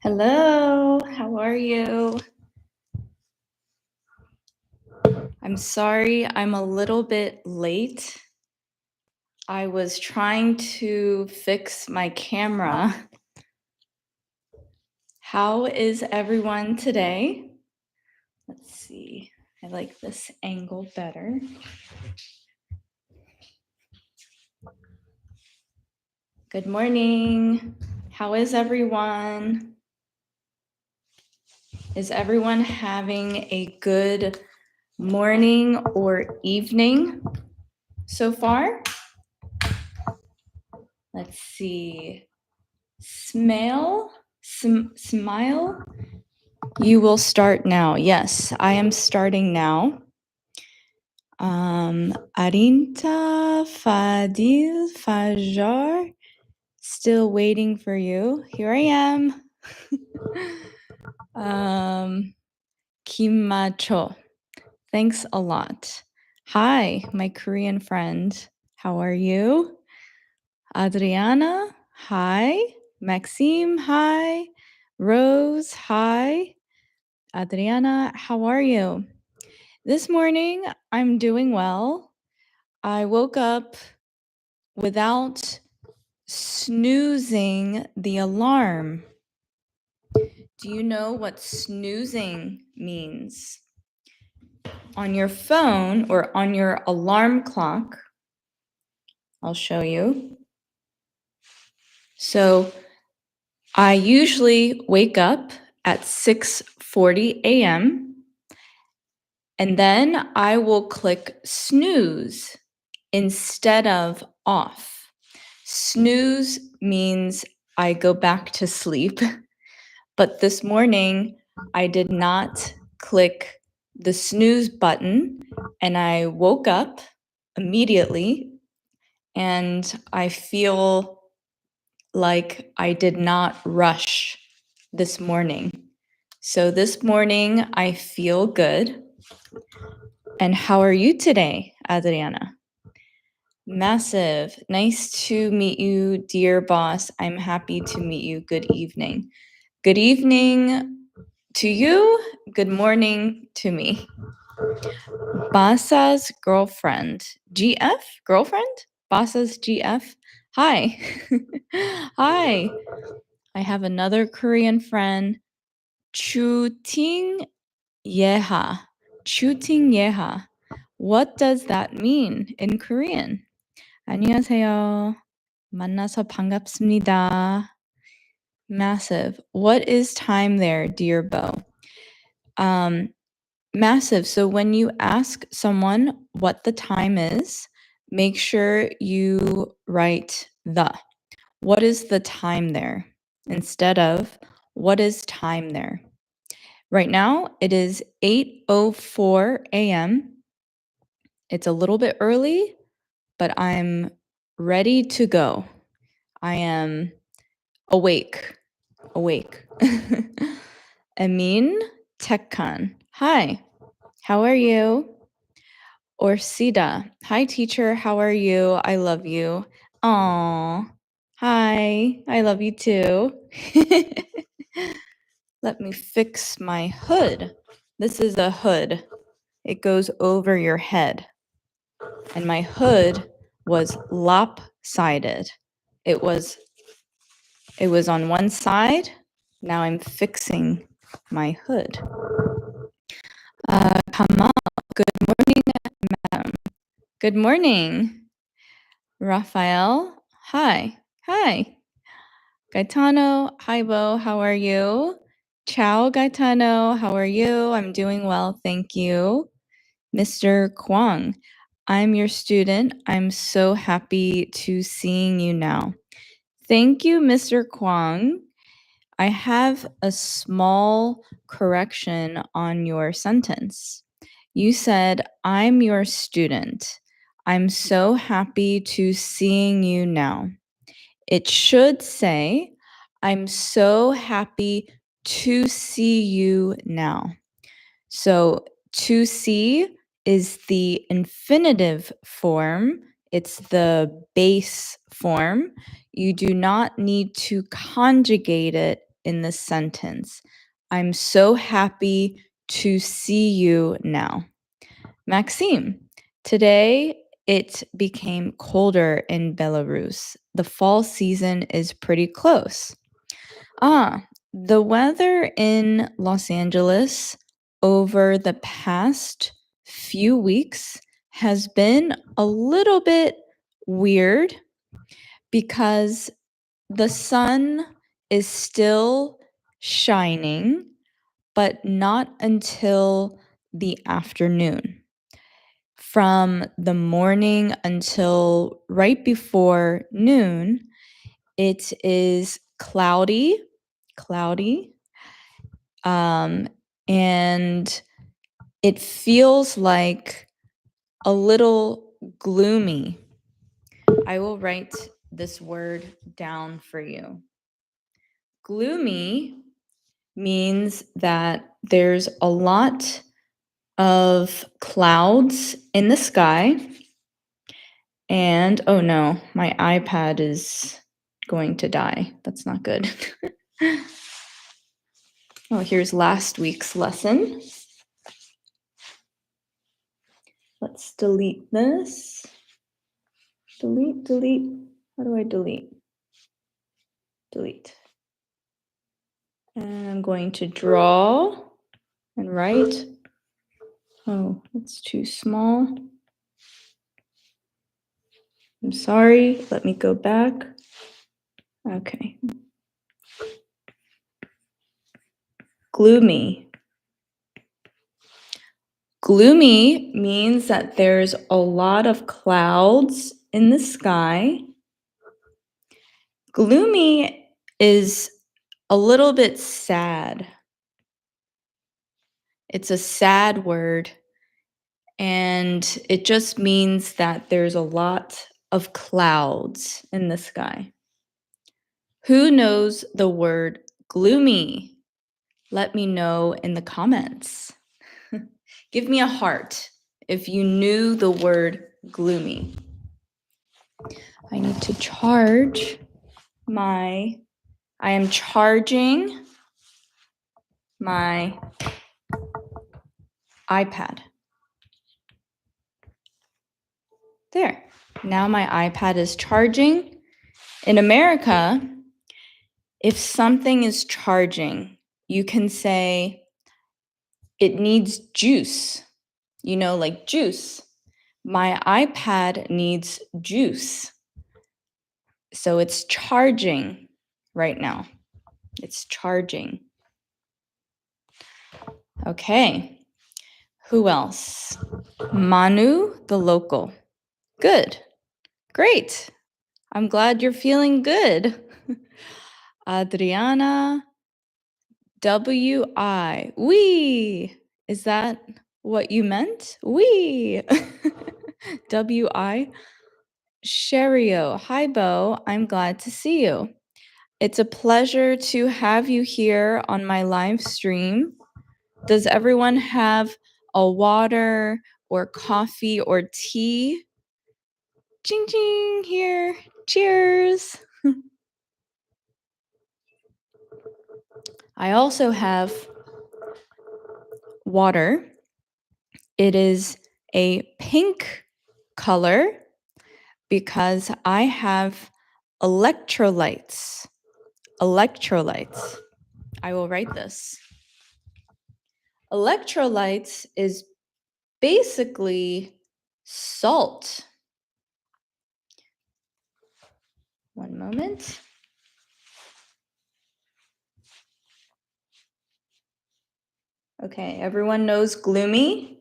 Hello, how are you? I'm sorry I'm a little bit late. I was trying to fix my camera. How is everyone today? Let's see. I like this angle better. Good morning. How is everyone? Is everyone having a good morning or evening so far? Let's see. Smile. You will start now. Yes, I am starting now. Arinta, Fadil, Fajar, still waiting for you. Here I am. Kimacho, thanks a lot. Hi, my Korean friend. How are you? Adriana, hi. Maxime, hi. Rose, hi. Adriana, how are you? This morning, I'm doing well. I woke up without snoozing the alarm. Do you know what snoozing means? On your phone or on your alarm clock, I'll show you. So I usually wake up at 6:40 a.m. and then I will click snooze instead of off. Snooze means I go back to sleep, but this morning I did not click the snooze button and I woke up immediately and I feel like I did not rush this morning. So this morning I feel good. And how are you today, Adriana? Massive. Nice to meet you, dear boss. I'm happy to meet you. Good evening. Good evening to you. Good morning to me. Basa's girlfriend. GF? Girlfriend? Basa's GF? Hi. Hi. I have another Korean friend. Chuting Yeha. Chuting Yeha. What does that mean in Korean? 안녕하세요. 만나서 반갑습니다. Massive. What is time there, dear Bo? Massive. So when you ask someone what the time is, make sure you write the. What is the time there? Instead of what is time there? Right now, it is 8:04 a.m. It's a little bit early, but I'm ready to go. I am awake. Amin Tekkan. Hi, how are you? Orsida. Hi, teacher. How are you? I love you. Aw. Hi, I love you too. Let me fix my hood. This is a hood. It goes over your head. And my hood was lopsided. It was on one side. Now I'm fixing my hood. Kamal, good morning, madam. Good morning. Raphael, hi. Hi. Gaetano, hi Bo, how are you? Ciao, Gaetano, how are you? I'm doing well, thank you. Mr. Kwong, I'm your student. I'm so happy to seeing you now. Thank you, Mr. Kwong. I have a small correction on your sentence. You said, I'm your student. I'm so happy to seeing you now. It should say, I'm so happy to see you now. So to see is the infinitive form. It's the base form. You do not need to conjugate it in the sentence. I'm so happy to see you now. Maxime, today it became colder in Belarus. The fall season is pretty close. The weather in Los Angeles over the past few weeks has been a little bit weird because the sun is still shining, but not until the afternoon. From the morning until right before noon, it is cloudy, and it feels like a little gloomy. I will write this word down for you. Gloomy means that there's a lot of clouds in the sky. And oh no, my iPad is going to die. That's not good. Oh, here's last week's lesson. Let's delete this. Delete. How do I delete? Delete. And I'm going to draw and write. Oh, it's too small. I'm sorry. Let me go back. Okay. Gloomy. Gloomy means that there's a lot of clouds in the sky. Gloomy is a little bit sad. It's a sad word, and it just means that there's a lot of clouds in the sky. Who knows the word gloomy? Let me know in the comments. Give me a heart if you knew the word gloomy. I need to charge I am charging my iPad. There. Now my iPad is charging. In America, if something is charging, you can say it needs juice. You know, like juice. My iPad needs juice. So it's charging right now. It's charging. Okay. Who else? Manu, the local. Good. Great. I'm glad you're feeling good. Adriana, W-I. Wee. Is that what you meant? Wee. W-I. Sherio. Hi, Bo. I'm glad to see you. It's a pleasure to have you here on my live stream. Does everyone have a water or coffee or tea? Ching ching here. Cheers. I also have water. It is a pink color because I have electrolytes. Electrolytes. I will write this. Electrolytes is basically salt. One moment. Okay, everyone knows gloomy.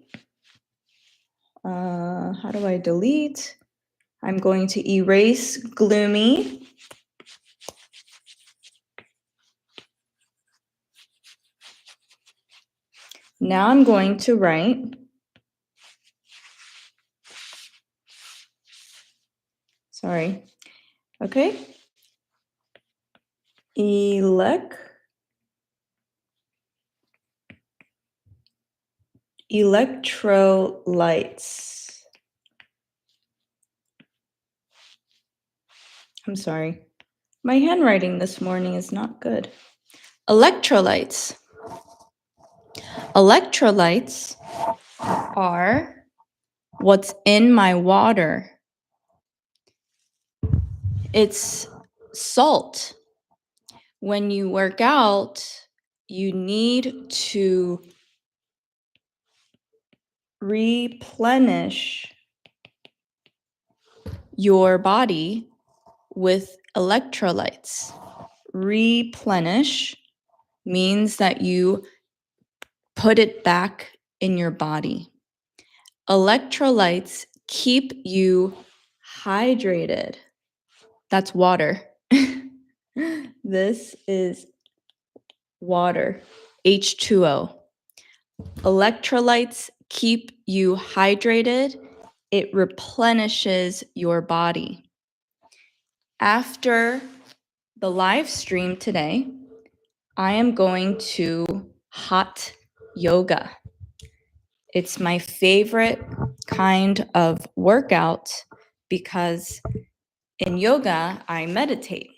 How do I delete? I'm going to erase gloomy. Now I'm going to write. Sorry. Okay. Electrolytes. I'm sorry. My handwriting this morning is not good. Electrolytes. Electrolytes are what's in my water. It's salt. When you work out, you need to replenish your body with electrolytes. Replenish means that you put it back in your body. Electrolytes keep you hydrated. That's water. This is water, H2O. Electrolytes keep you hydrated. It replenishes your body. After the live stream today, I am going to hot yoga. It's my favorite kind of workout because in yoga, I meditate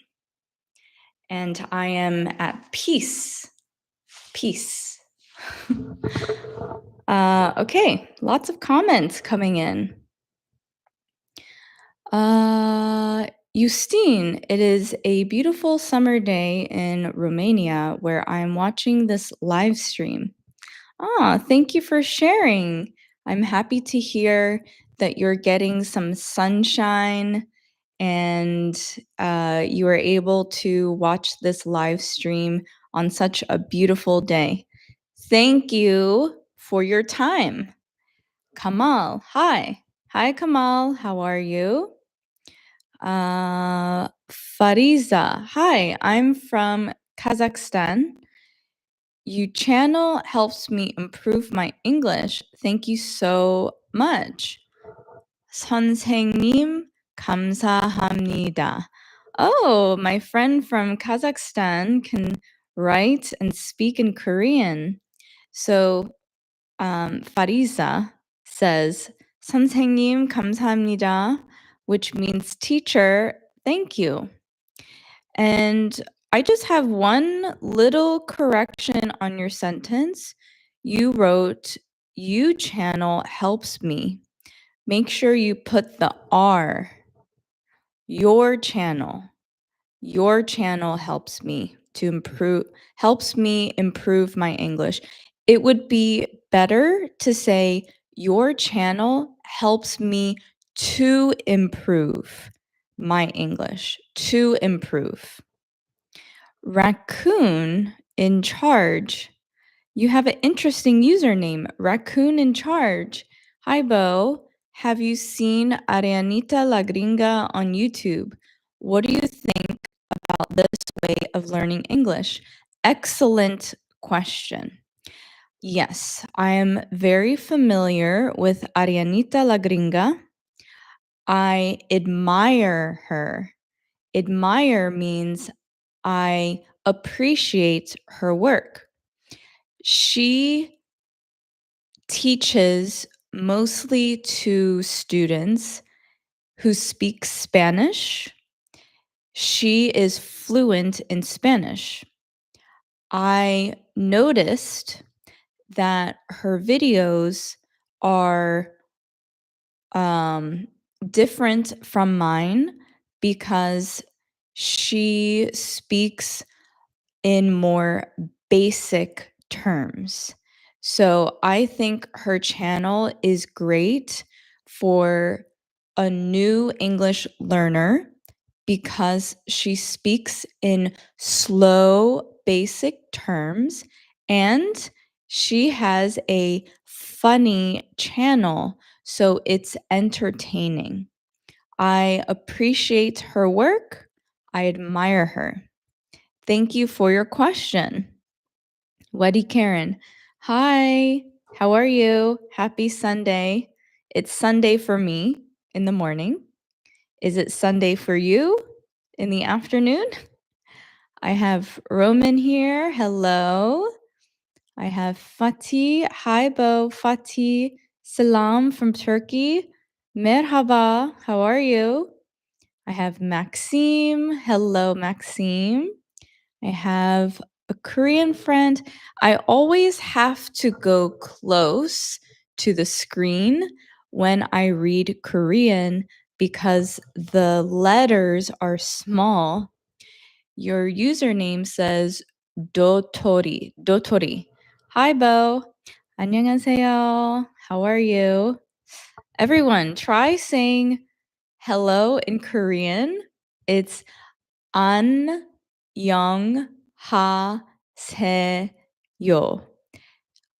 and I am at peace. Peace. Okay, lots of comments coming in. Justine, it is a beautiful summer day in Romania where I'm watching this live stream. Thank you for sharing. I'm happy to hear that you're getting some sunshine and you are able to watch this live stream on such a beautiful day. Thank you for your time. Kamal, hi. Hi, Kamal. How are you? Fariza, hi. I'm from Kazakhstan. Your channel helps me improve my English. Thank you so much. 선생님, 감사합니다. Oh, my friend from Kazakhstan can write and speak in Korean. So Fariza says, 선생님, 감사합니다, which means teacher, thank you. And I just have one little correction on your sentence. You wrote, you channel helps me. Make sure you put the R. Your channel. Your channel helps me improve my English. It would be better to say your channel helps me to improve my English, to improve. Raccoon in charge. You have an interesting username, Raccoon in charge. Hi, Bo. Have you seen Arianita La Gringa on YouTube? What do you think about this way of learning English? Excellent question. Yes, I am very familiar with Arianita La Gringa. I admire her. Admire means I appreciate her work. She teaches mostly to students who speak Spanish. She is fluent in Spanish. I noticed that her videos are different from mine because she speaks in more basic terms. So I think her channel is great for a new English learner because she speaks in slow, basic terms and she has a funny channel, so it's entertaining. I appreciate her work. I admire her. Thank you for your question. Weddy Karen, hi, how are you? Happy Sunday. It's Sunday for me in the morning. Is it Sunday for you in the afternoon? I have Roman here. Hello. I have Fatih. Hi, Bo. Fatih. Salam from Turkey. Merhaba. How are you? I have Maxime. Hello, Maxime. I have a Korean friend, I always have to go close to the screen when I read Korean because the letters are small. Your username says dotori. Hi, Bo. 안녕하세요. How are you? Everyone, try saying hello in Korean. It's 안녕하세요.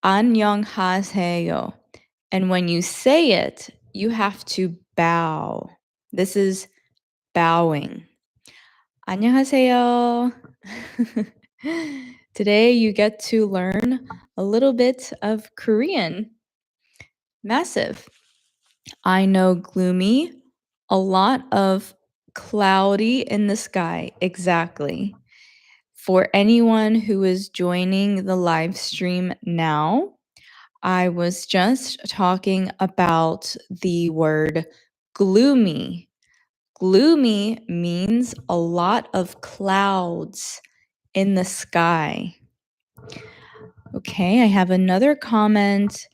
안녕하세요. And when you say it, you have to bow. This is bowing. 안녕하세요. Today you get to learn a little bit of Korean. Massive. I know gloomy, a lot of cloudy in the sky. Exactly. For anyone who is joining the live stream now, I was just talking about the word gloomy. Gloomy means a lot of clouds in the sky. Okay, I have another comment.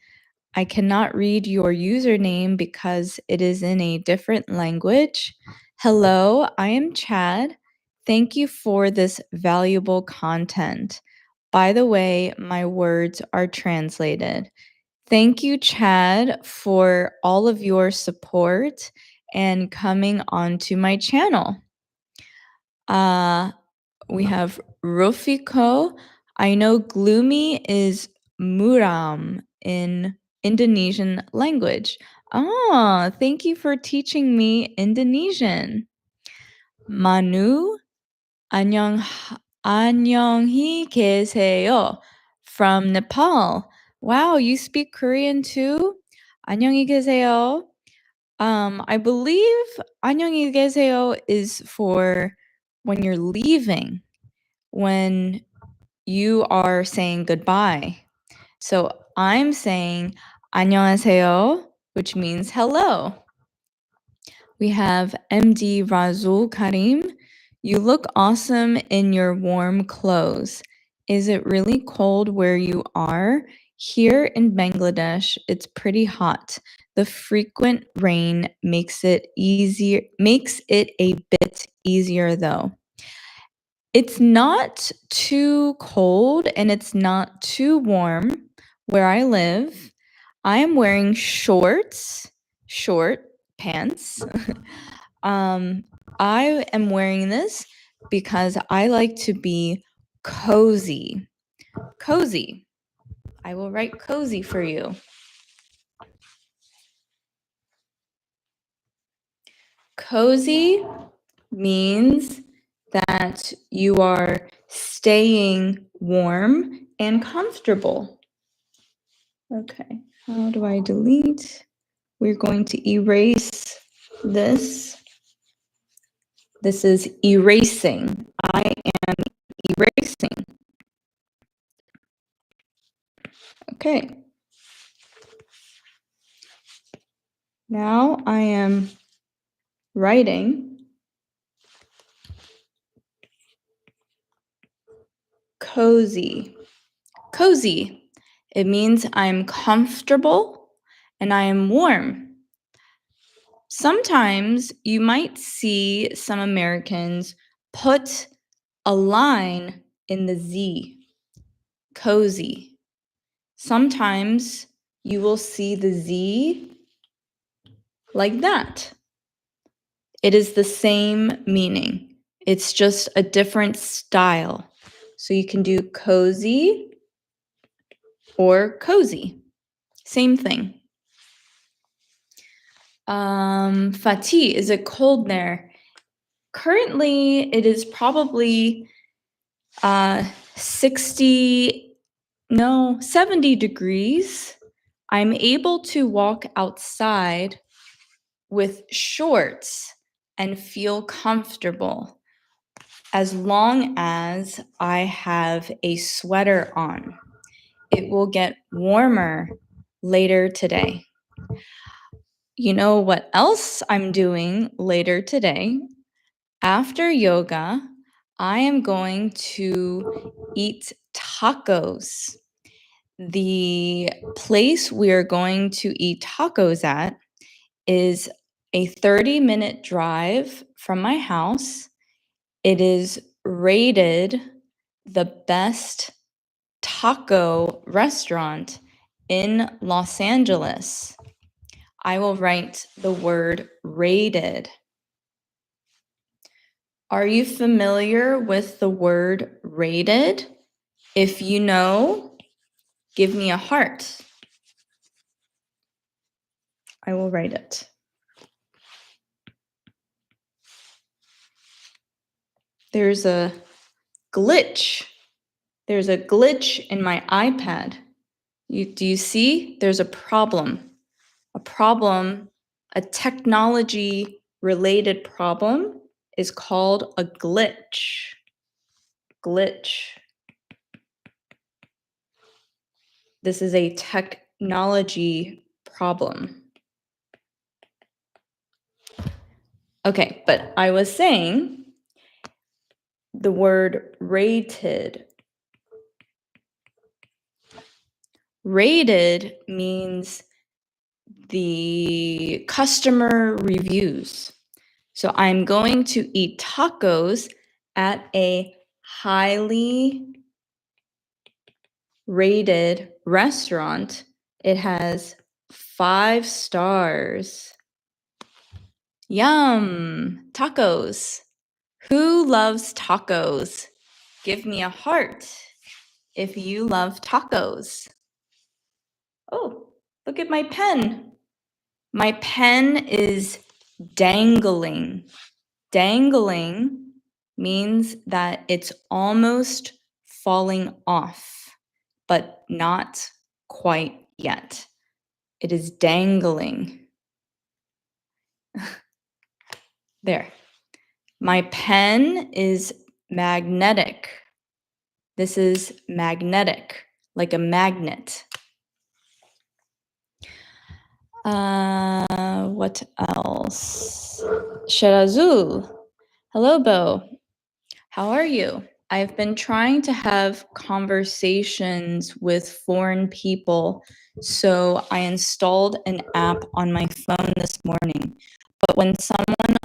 I cannot read your username because it is in a different language. Hello, I am Chad. Thank you for this valuable content. By the way, my words are translated. Thank you, Chad, for all of your support and coming onto my channel. We have Rufiko. I know gloomy is muram in Indonesian language. Ah, thank you for teaching me Indonesian. Manu, 안녕히 계세요 from Nepal. Wow, you speak Korean too? 안녕히 계세요. I believe 안녕히 계세요 is for when you're leaving, when you are saying goodbye. So I'm saying 안녕하세요, which means hello. We have MD Razul Karim. You look awesome in your warm clothes. Is it really cold where you are? Here in Bangladesh, it's pretty hot. The frequent rain makes it a bit easier though. It's not too cold and it's not too warm where I live. I am wearing short pants. I am wearing this because I like to be cozy. Cozy. I will write cozy for you. Cozy means that you are staying warm and comfortable. Okay, how do I delete? We're going to erase this. This is erasing. I am erasing. Okay. Now I am writing cozy. Cozy. It means I'm comfortable and I am warm. Sometimes you might see some Americans put a line in the Z. Cozy. Sometimes you will see the Z like that. It is the same meaning. It's just a different style. So you can do cozy or cozy. Same thing. Fatih, is it cold there? Currently, it is probably 70 degrees. I'm able to walk outside with shorts and feel comfortable as long as I have a sweater on. It will get warmer later today. You know what else I'm doing later today? After yoga, I am going to eat tacos. The place we are going to eat tacos at is a 30-minute drive from my house. It is rated the best taco restaurant in Los Angeles. I will write the word rated. Are you familiar with the word rated? If you know, give me a heart. I will write it. There's a glitch. There's a glitch in my iPad. Do you see? There's a problem. A technology-related problem is called a glitch. Glitch. This is a technology problem. Okay, but I was saying the word rated. Rated means the customer reviews. So I'm going to eat tacos at a highly rated restaurant. It has 5 stars. Yum! Tacos. Who loves tacos? Give me a heart if you love tacos. Oh, look at my pen. My pen is dangling. Dangling means that it's almost falling off, but not quite yet. It is dangling. There. My pen is magnetic. This is magnetic, like a magnet. What else? Sherazul. Hello, Bo. How are you? I've been trying to have conversations with foreign people, so I installed an app on my phone this morning. But when someone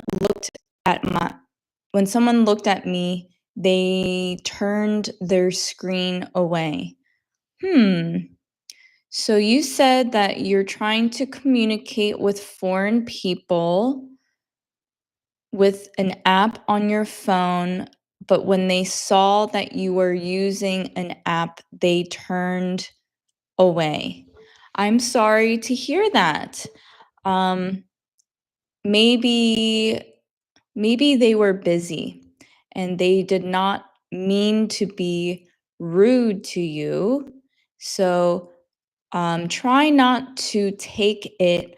looked at me, they turned their screen away. So you said that you're trying to communicate with foreign people with an app on your phone, but when they saw that you were using an app, they turned away. I'm sorry to hear that. Maybe they were busy and they did not mean to be rude to you. So try not to take it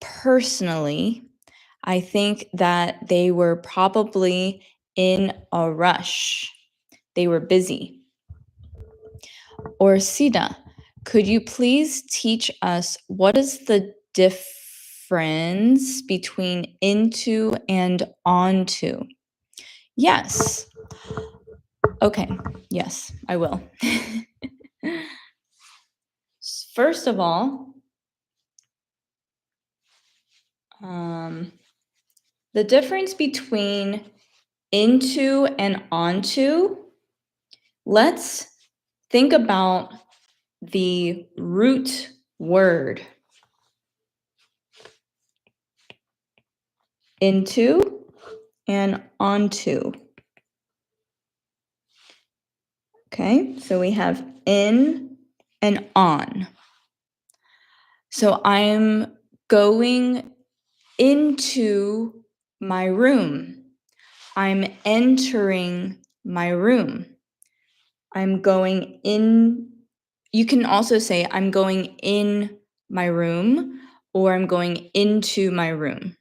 personally. I think that they were probably in a rush. They were busy. Or Sida, could you please teach us what is the difference between into and onto? Yes. Okay, yes, I will. First of all, the difference between into and onto, let's think about the root word. Into and onto. Okay, so we have in and on. So I'm going into my room. I'm entering my room. I'm going in. You can also say I'm going in my room or I'm going into my room.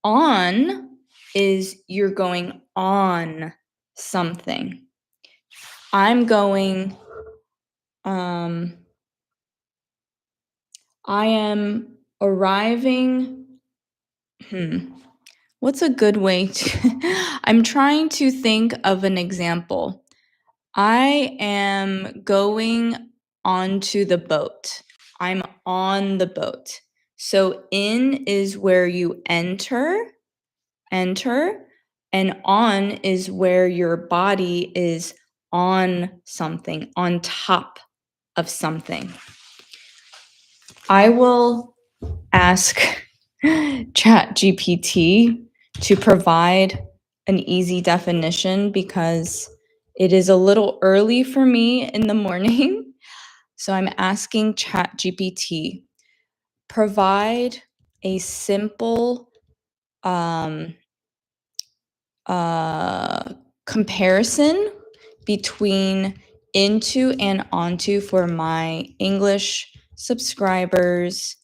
On is you're going on something. I'm going, I am arriving, What's a good way to I'm trying to think of an example. I am going onto the boat. I'm on the boat. So in is where you enter, and on is where your body is on something, on top of something. I will ask ChatGPT to provide an easy definition because it is a little early for me in the morning. So I'm asking ChatGPT, provide a simple comparison between into and onto for my English subscribers.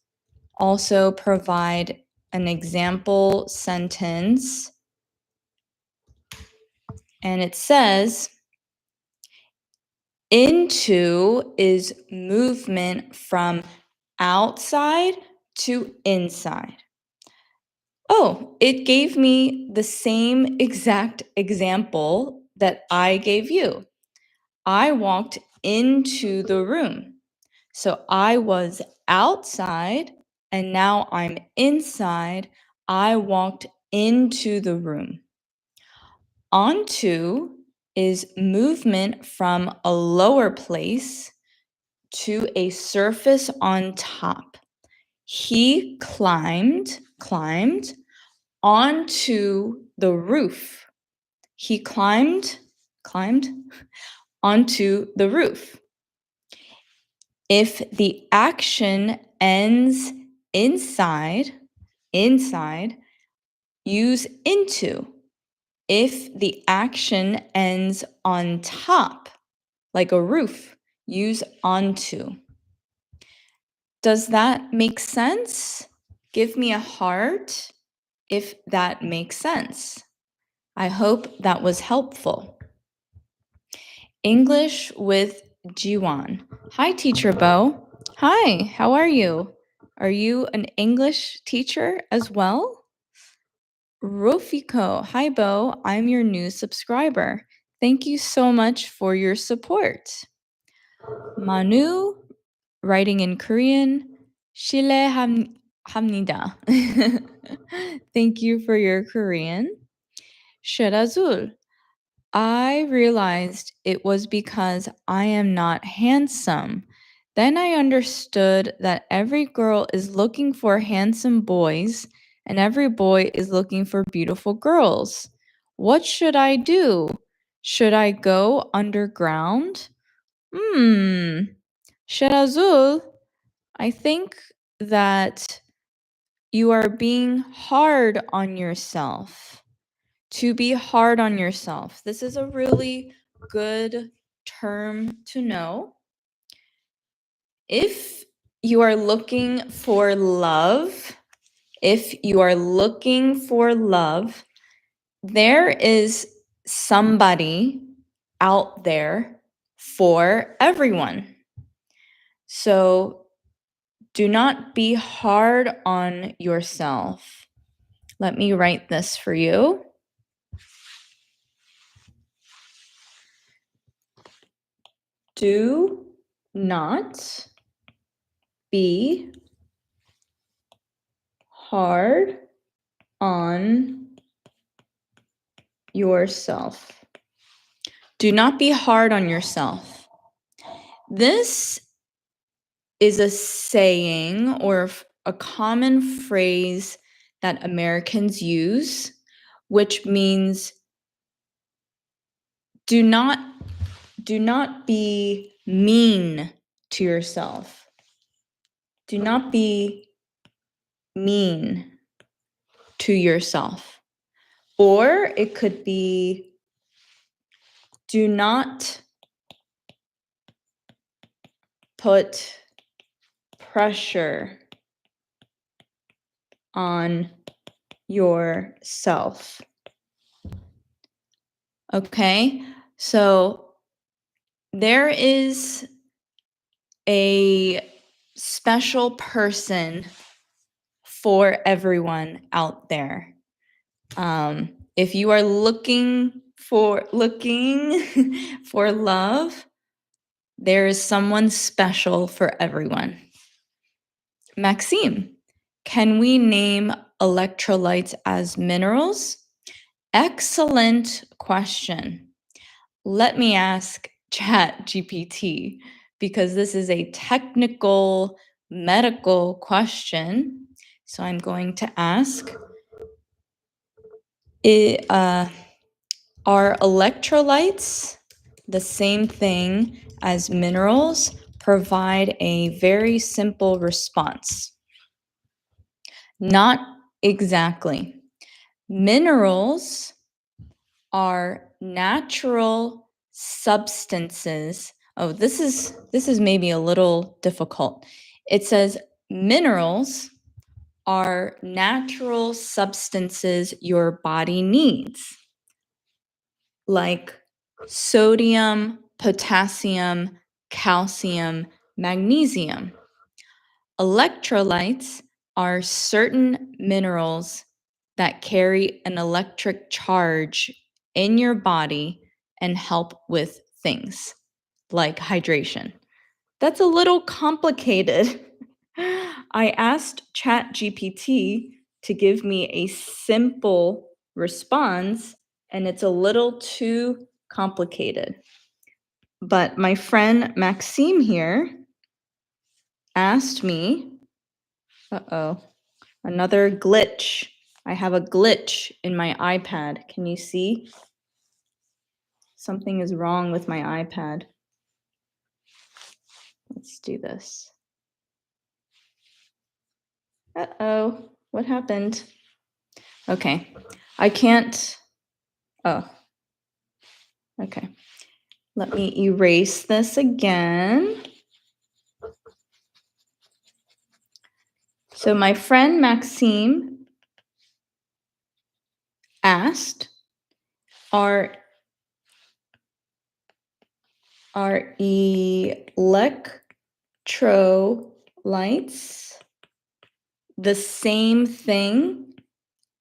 Also provide an example sentence. And it says, into is movement from outside to inside. Oh, it gave me the same exact example that I gave you. I walked into the room. So I was outside and now I'm inside. I walked into the room. Onto is movement from a lower place to a surface on top. He climbed onto the roof. He climbed onto the roof. If the action ends inside, use into. If the action ends on top, like a roof, use onto. Does that make sense? Give me a heart if that makes sense. I hope that was helpful. English with Jiwan. Hi, Teacher Bo. Hi, how are you? Are you an English teacher as well? Rofiko. Hi, Bo. I'm your new subscriber. Thank you so much for your support. Manu, writing in Korean. 실례합니다. Thank you for your Korean. Sherazul. I realized it was because I am not handsome. Then I understood that every girl is looking for handsome boys and every boy is looking for beautiful girls. What should I do? Should I go underground? Sherazul, I think that you are being hard on yourself. To be hard on yourself. This is a really good term to know. If you are looking for love, there is somebody out there for everyone. So do not be hard on yourself. Let me write this for you. Do not be hard on yourself. Do not be hard on yourself. This is a saying or a common phrase that Americans use, which means do not be mean to yourself. Do not be mean to yourself. Or it could be do not put pressure on yourself. Okay, so there is a special person for everyone out there. If you are looking for for love, there is someone special for everyone. Maxime, can we name electrolytes as minerals? Excellent question. Let me ask ChatGPT because this is a technical medical question. So I'm going to ask, are electrolytes the same thing as minerals? Provide a very simple response. Not exactly. Minerals are natural substances. Oh, this is maybe a little difficult. It says minerals are natural substances your body needs, like sodium, potassium, calcium, magnesium. Electrolytes are certain minerals that carry an electric charge in your body and help with things like hydration. That's a little complicated. I asked ChatGPT to give me a simple response, and it's a little too complicated. But my friend Maxime here asked me, another glitch. I have a glitch in my iPad. Can you see? Something is wrong with my iPad. Let's do this. What happened? Okay, I can't. Oh, okay. Let me erase this again. So my friend Maxime asked, are electrolytes the same thing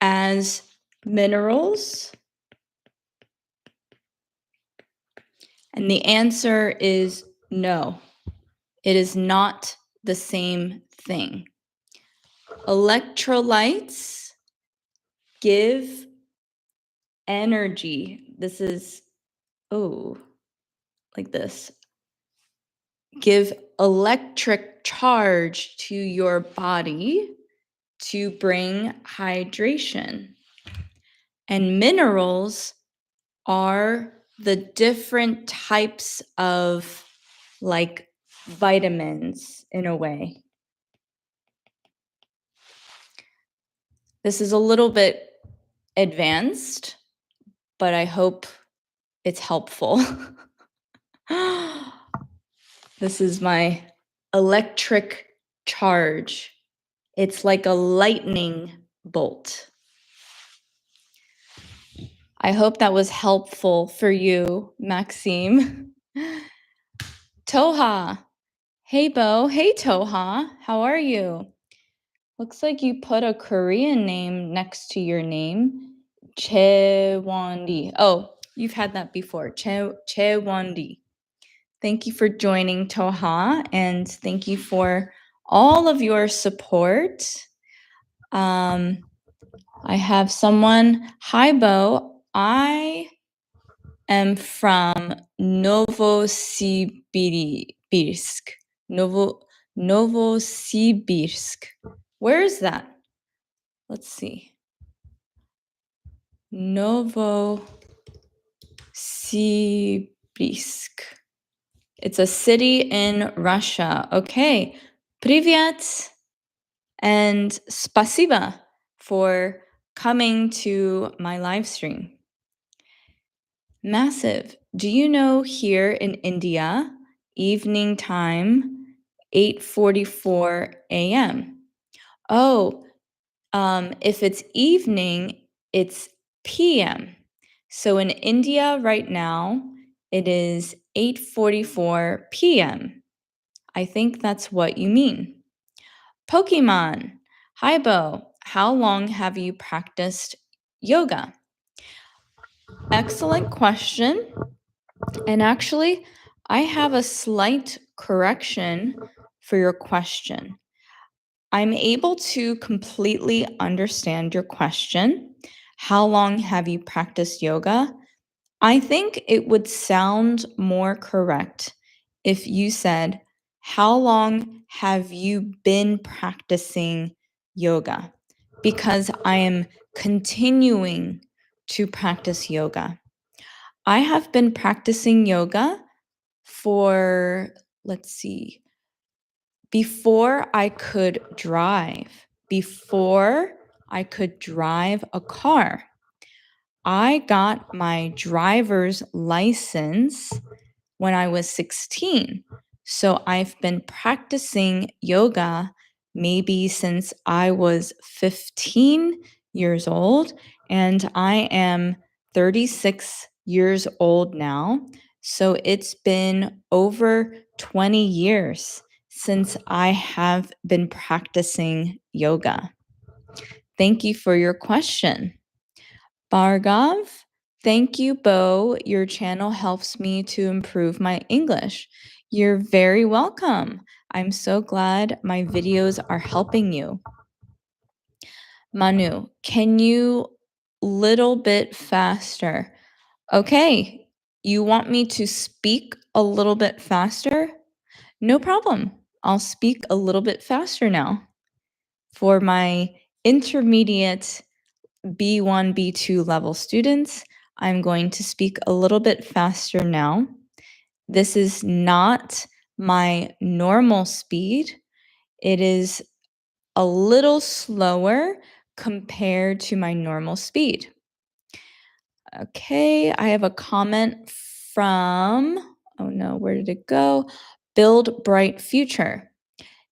as minerals? And the answer is no. It is not the same thing. Electrolytes give energy. This is, like this. Give electric charge to your body to bring hydration. And minerals are the different types of like vitamins in a way. This is a little bit advanced, but I hope it's helpful. This is my electric charge. It's like a lightning bolt. I hope that was helpful for you, Maxime. Toha. Hey, Bo. Hey, Toha. How are you? Looks like you put a Korean name next to your name. Chewandi. Oh, you've had that before. Chewandi. Thank you for joining, Toha, and thank you for all of your support. I have someone. Hi, Bo. I am from Novosibirsk. Novosibirsk. Where is that? Let's see. Novosibirsk. It's a city in Russia. Okay. Привет. And spasiba for coming to my live stream. Massive. Do you know here in India, evening time, 8:44 a.m.? Oh, if it's evening, it's p.m. So in India right now, it is 8:44 p.m. I think that's what you mean. Pokemon. Hi, Bo. How long have you practiced yoga? Excellent question. And actually, I have a slight correction for your question. I'm able to completely understand your question. How long have you practiced yoga? I think it would sound more correct if you said, how long have you been practicing yoga? Because I am continuing to practice yoga. I have been practicing yoga for, let's see, before I could drive, before I could drive a car. I got my driver's license when I was 16. So I've been practicing yoga maybe since I was 15 years old, and I am 36 years old now. So it's been over 20 years since I have been practicing yoga. Thank you for your question. Bhargav, thank you, Bo. Your channel helps me to improve my English. You're very welcome. I'm so glad my videos are helping you. Manu, can you little bit faster? Okay, you want me to speak a little bit faster? No problem. I'll speak a little bit faster now. For my intermediate B1, B2 level students, I'm going to speak a little bit faster now. This is not my normal speed. It is a little slower compared to my normal speed. Okay, I have a comment from, oh no, where did it go? Build Bright Future.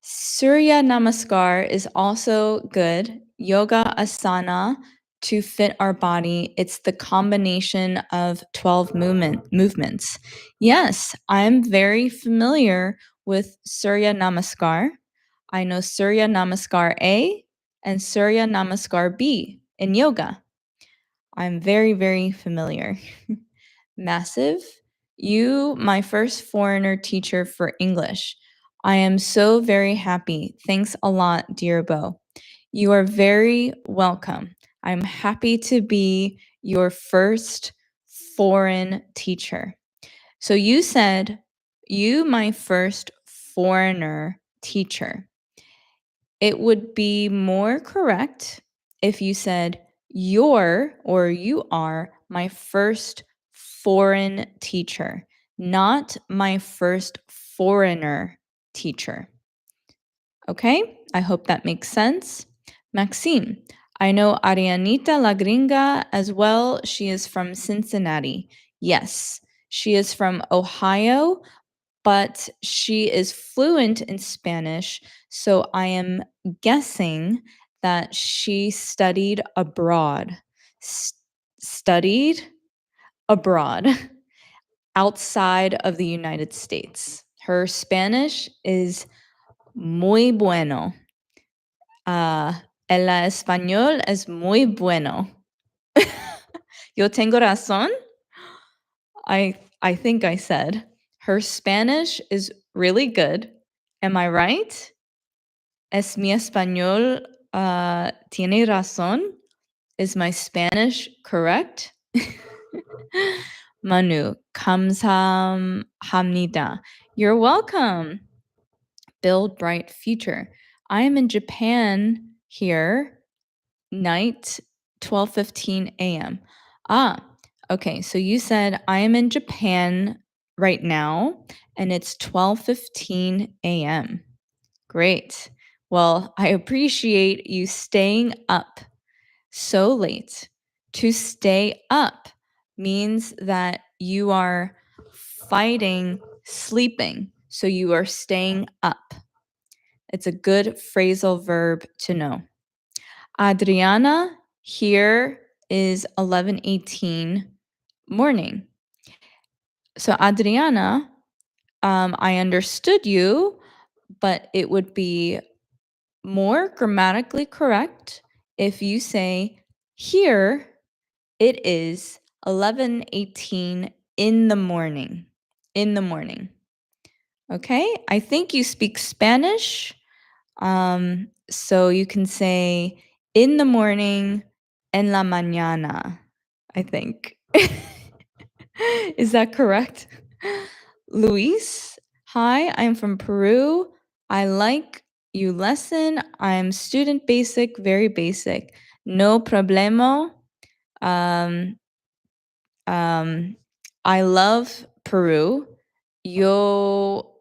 Surya Namaskar is also good. Yoga asana to fit our body. It's the combination of 12 movements. Yes, I'm very familiar with Surya Namaskar. I know Surya Namaskar A and Surya Namaskar B in yoga. I'm very, very familiar. Massive, you, my first foreigner teacher for English. I am so very happy. Thanks a lot, dear Bo. You are very welcome. I'm happy to be your first foreign teacher. So you said, you, my first foreigner teacher. It would be more correct if you said, you're or you are my first foreign teacher, not my first foreigner teacher. Okay, I hope that makes sense. Maxime, I know Arianita La Gringa as well. She is from Cincinnati. Yes, she is from Ohio, but she is fluent in Spanish. So I am guessing that she studied abroad. Studied abroad outside of the United States. Her Spanish is muy bueno. El español es muy bueno. Yo tengo razón? I think I said. Her Spanish is really good. Am I right? Es mi español tiene razón? Is my Spanish correct? Manu, 감사합니다. You're welcome. Build Bright Future. I am in Japan here, night 12:15 a.m. Okay, so you said I am in Japan right now, and it's 12:15 a.m. Great. Well, I appreciate you staying up so late. To stay up means that you are fighting sleeping, so you are staying up. It's a good phrasal verb to know. Adriana, here is 11:18 morning. So Adriana, I understood you, but it would be more grammatically correct if you say, here It is 11:18 in the morning. In the morning. Okay? I think you speak Spanish. So you can say in the morning, en la mañana, I think. Is that correct? Luis, hi, I'm from Peru. I like you lesson. I'm student basic, very basic. No problema. Um, I love Peru. Yo,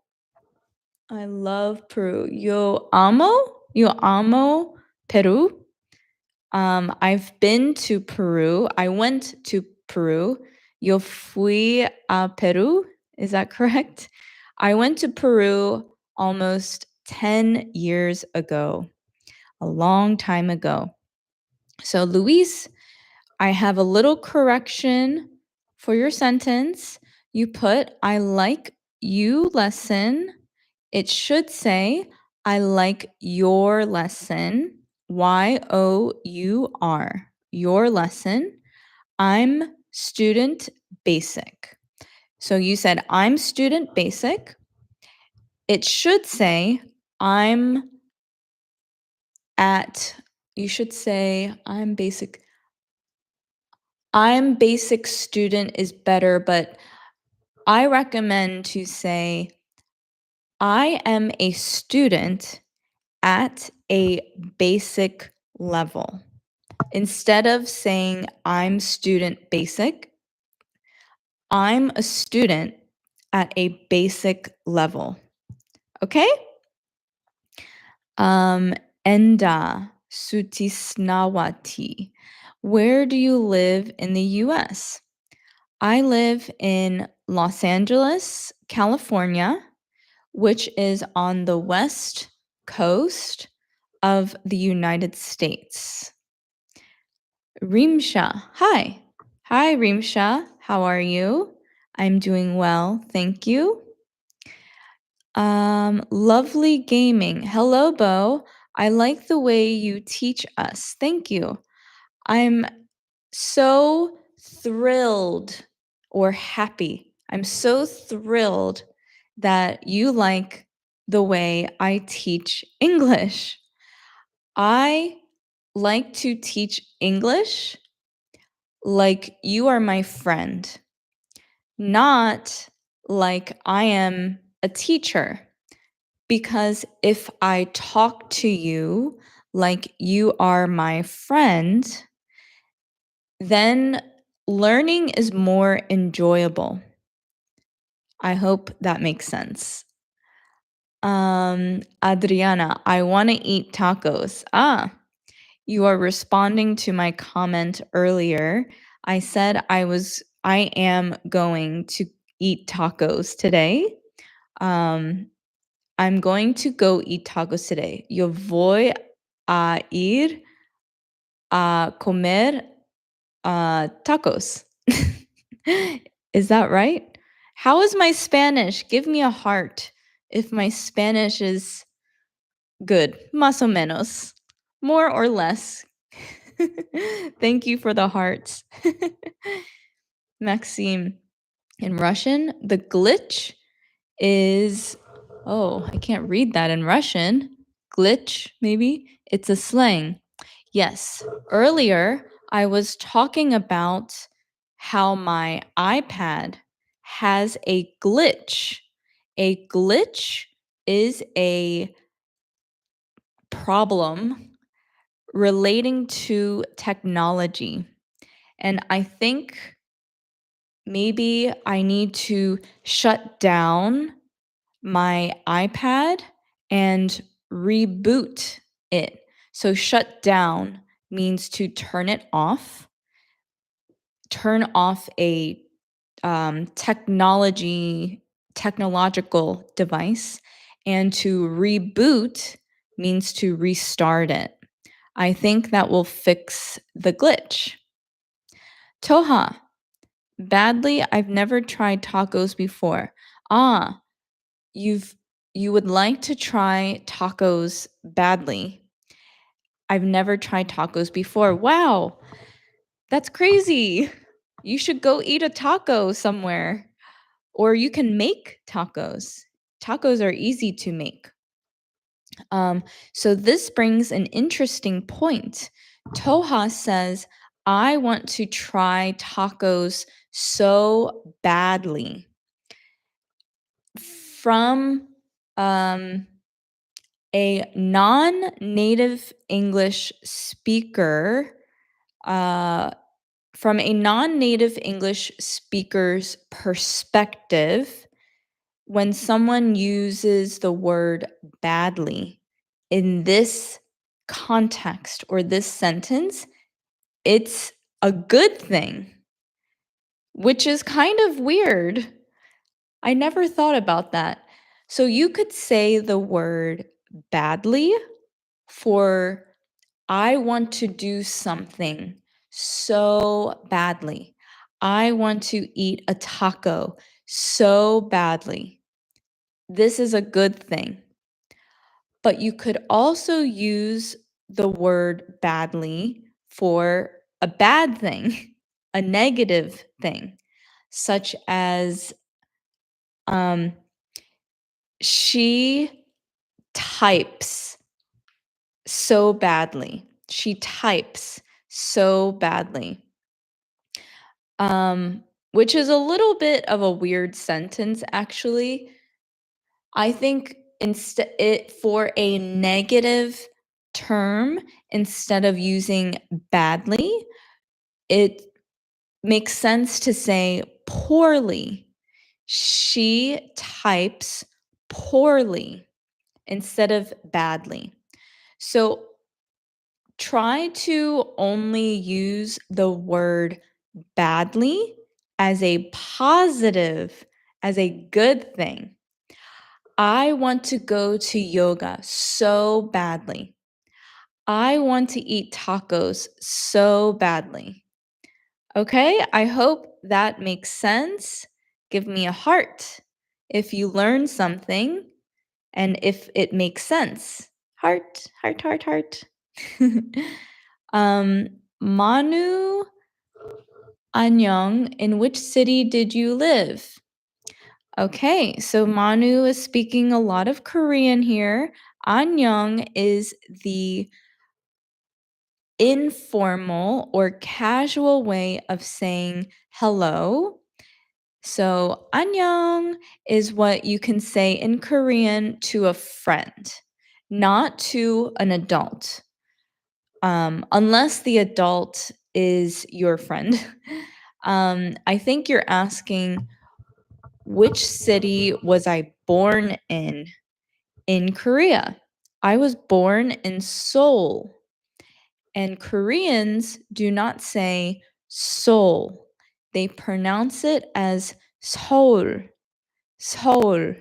I love Peru. Yo amo Peru. I've been to Peru. I went to Peru. Yo fui a Peru. Is that correct? I went to Peru almost 10 years ago, a long time ago. So, Luis, I have a little correction for your sentence. You put, I like you lesson. It should say, I like your lesson. Y-O-U-R. Your lesson. I'm student basic. So you said, I'm student basic. It should say, I'm at, you should say, I'm basic. I'm basic student is better, but I recommend to say, I am a student at a basic level. Instead of saying I'm student basic, I'm a student at a basic level. Okay? Enda Sutisnawati. Where do you live in the US? I live in Los Angeles, California, which is on the west coast of the United States. Rimsha, hi. Hi, Rimsha. How are you? I'm doing well, thank you. Lovely gaming. Hello, Bo. I like the way you teach us. Thank you. I'm so thrilled or happy. I'm so thrilled that you like the way I teach English. I like to teach English like you are my friend, not like I am a teacher. Because if I talk to you like you are my friend, then learning is more enjoyable. I hope that makes sense. Adriana, I want to eat tacos. You are responding to my comment earlier. I said I am going to eat tacos today. I'm going to go eat tacos today. Yo voy a ir a comer tacos. Is that right? How is my Spanish? Give me a heart if my Spanish is good. Más o menos. More or less. Thank you for the hearts. Maxime, in Russian, the glitch is, oh, I can't read that in Russian. Glitch, maybe? It's a slang. Yes. Earlier, I was talking about how my iPad has a glitch. A glitch is a problem relating to technology. And I think maybe I need to shut down my iPad and reboot it. So shut down means to turn it off. Turn off a technological device, and to reboot means to restart it. I think that will fix the glitch. Toha, badly, I've never tried tacos before. You would like to try tacos badly. I've never tried tacos before. Wow. That's crazy. You should go eat a taco somewhere. Or you can make tacos. Tacos are easy to make. So this brings an interesting point. Toha says, I want to try tacos so badly. From a non-native English speaker, from a non-native English speaker's perspective, when someone uses the word badly in this context or this sentence, it's a good thing, which is kind of weird. I never thought about that. So you could say the word badly for I want to do something so badly. I want to eat a taco so badly. This is a good thing. But you could also use the word badly for a bad thing, a negative thing, such as she types so badly. She types so badly. Which is a little bit of a weird sentence, actually. I think for a negative term, instead of using badly, it makes sense to say poorly. She types poorly instead of badly. So try to only use the word badly as a positive, as a good thing. I want to go to yoga so badly. I want to eat tacos so badly. Okay, I hope that makes sense. Give me a heart if you learn something and if it makes sense. Heart, heart, heart, heart. Manu Anyang, in which city did you live? Okay, so Manu is speaking a lot of Korean here. Anyang is the informal or casual way of saying hello. So Anyang is what you can say in Korean to a friend, not to an adult. Unless the adult is your friend. I think you're asking, which city was I born in Korea? I was born in Seoul. And Koreans do not say Seoul. They pronounce it as Seoul, Seoul,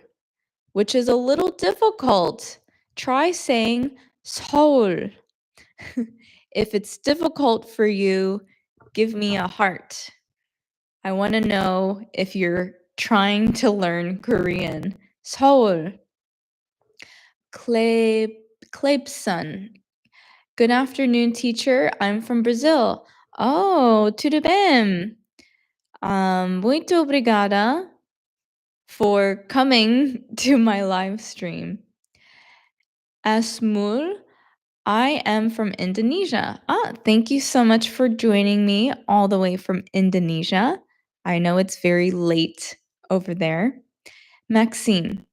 which is a little difficult. Try saying Seoul. If it's difficult for you, give me a heart. I want to know if you're trying to learn Korean. Seoul. Kleibson. Good afternoon, teacher. I'm from Brazil. Oh, tudo bem. Muito obrigada for coming to my live stream. Asmul, I am from Indonesia. Thank you so much for joining me all the way from Indonesia. I know it's very late over there. Maxine,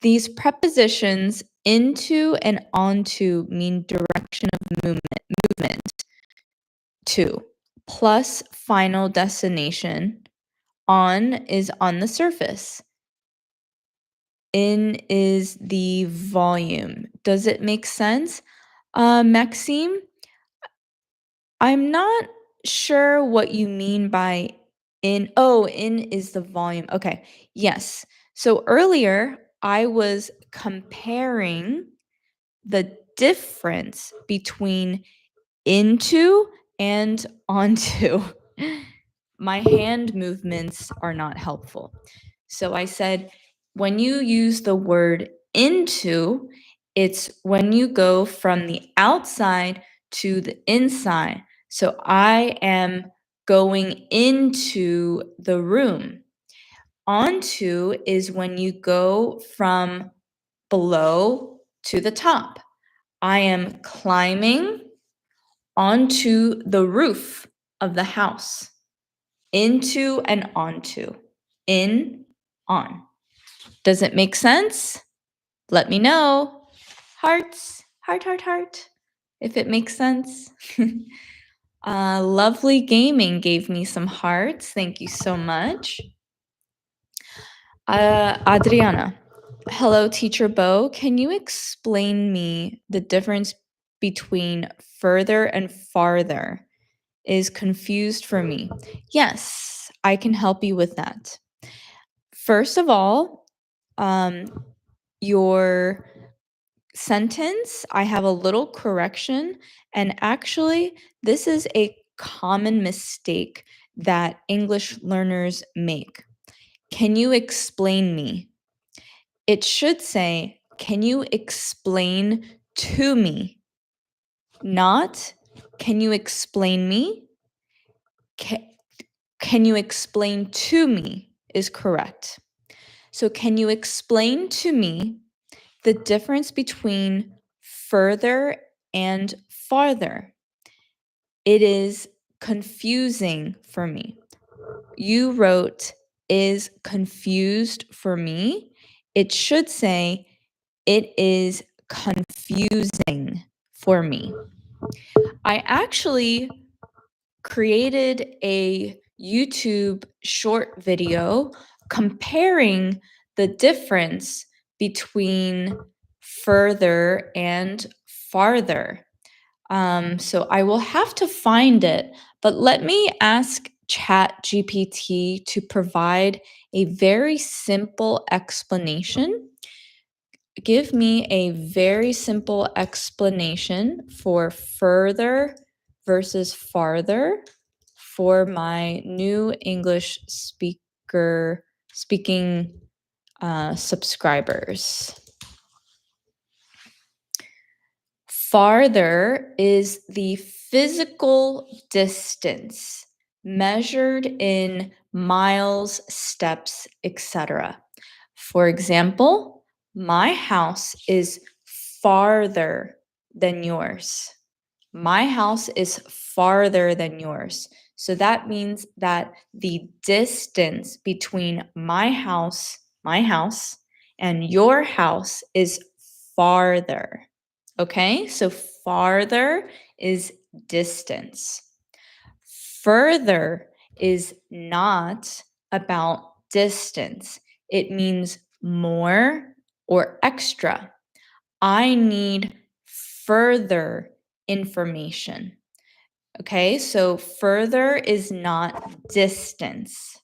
these prepositions into and onto mean direction of movement. To plus final destination. On is on the surface. In is the volume. Does it make sense? Maxime, I'm not sure what you mean by in. Oh, in is the volume. Okay, yes. So earlier, I was comparing the difference between into and onto. My hand movements are not helpful. So I said, when you use the word into, it's when you go from the outside to the inside. So I am going into the room. Onto is when you go from below to the top. I am climbing onto the roof of the house. Into and onto. In, on. Does it make sense? Let me know. Hearts, heart, heart, heart, if it makes sense. Lovely Gaming gave me some hearts. Thank you so much. Adriana, hello, Teacher Bo. Can you explain me the difference between further and farther? Is confused for me. Yes, I can help you with that. First of all, your sentence, I have a little correction, and actually, this is a common mistake that English learners make. Can you explain me? It should say, can you explain to me? Not, can you explain me? Can you explain to me is correct. So can you explain to me the difference between further and farther? It is confusing for me. You wrote is confused for me. It should say it is confusing for me. I actually created a YouTube short video comparing the difference between further and farther. So I will have to find it, but let me ask ChatGPT to provide a very simple explanation. Give me a very simple explanation for further versus farther for my new English speaking subscribers. Farther is the physical distance measured in miles, steps, etc. For example, my house is farther than yours. My house is farther than yours. So that means that the distance between my house, and your house is farther. Okay, so farther is distance. Further is not about distance. It means more or extra. I need further information. Okay, so further is not distance.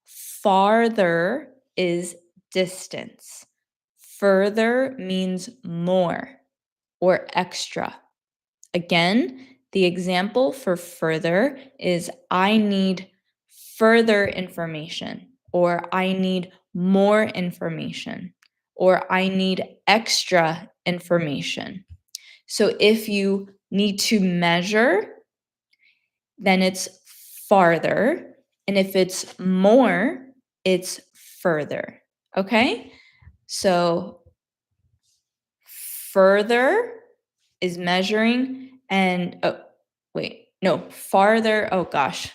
Farther is distance. Further means more or extra. Again, the example for further is I need further information, or I need more information, or I need extra information. So if you need to measure, then it's farther. And if it's more, it's further. Okay? So further is measuring, and farther. Oh gosh.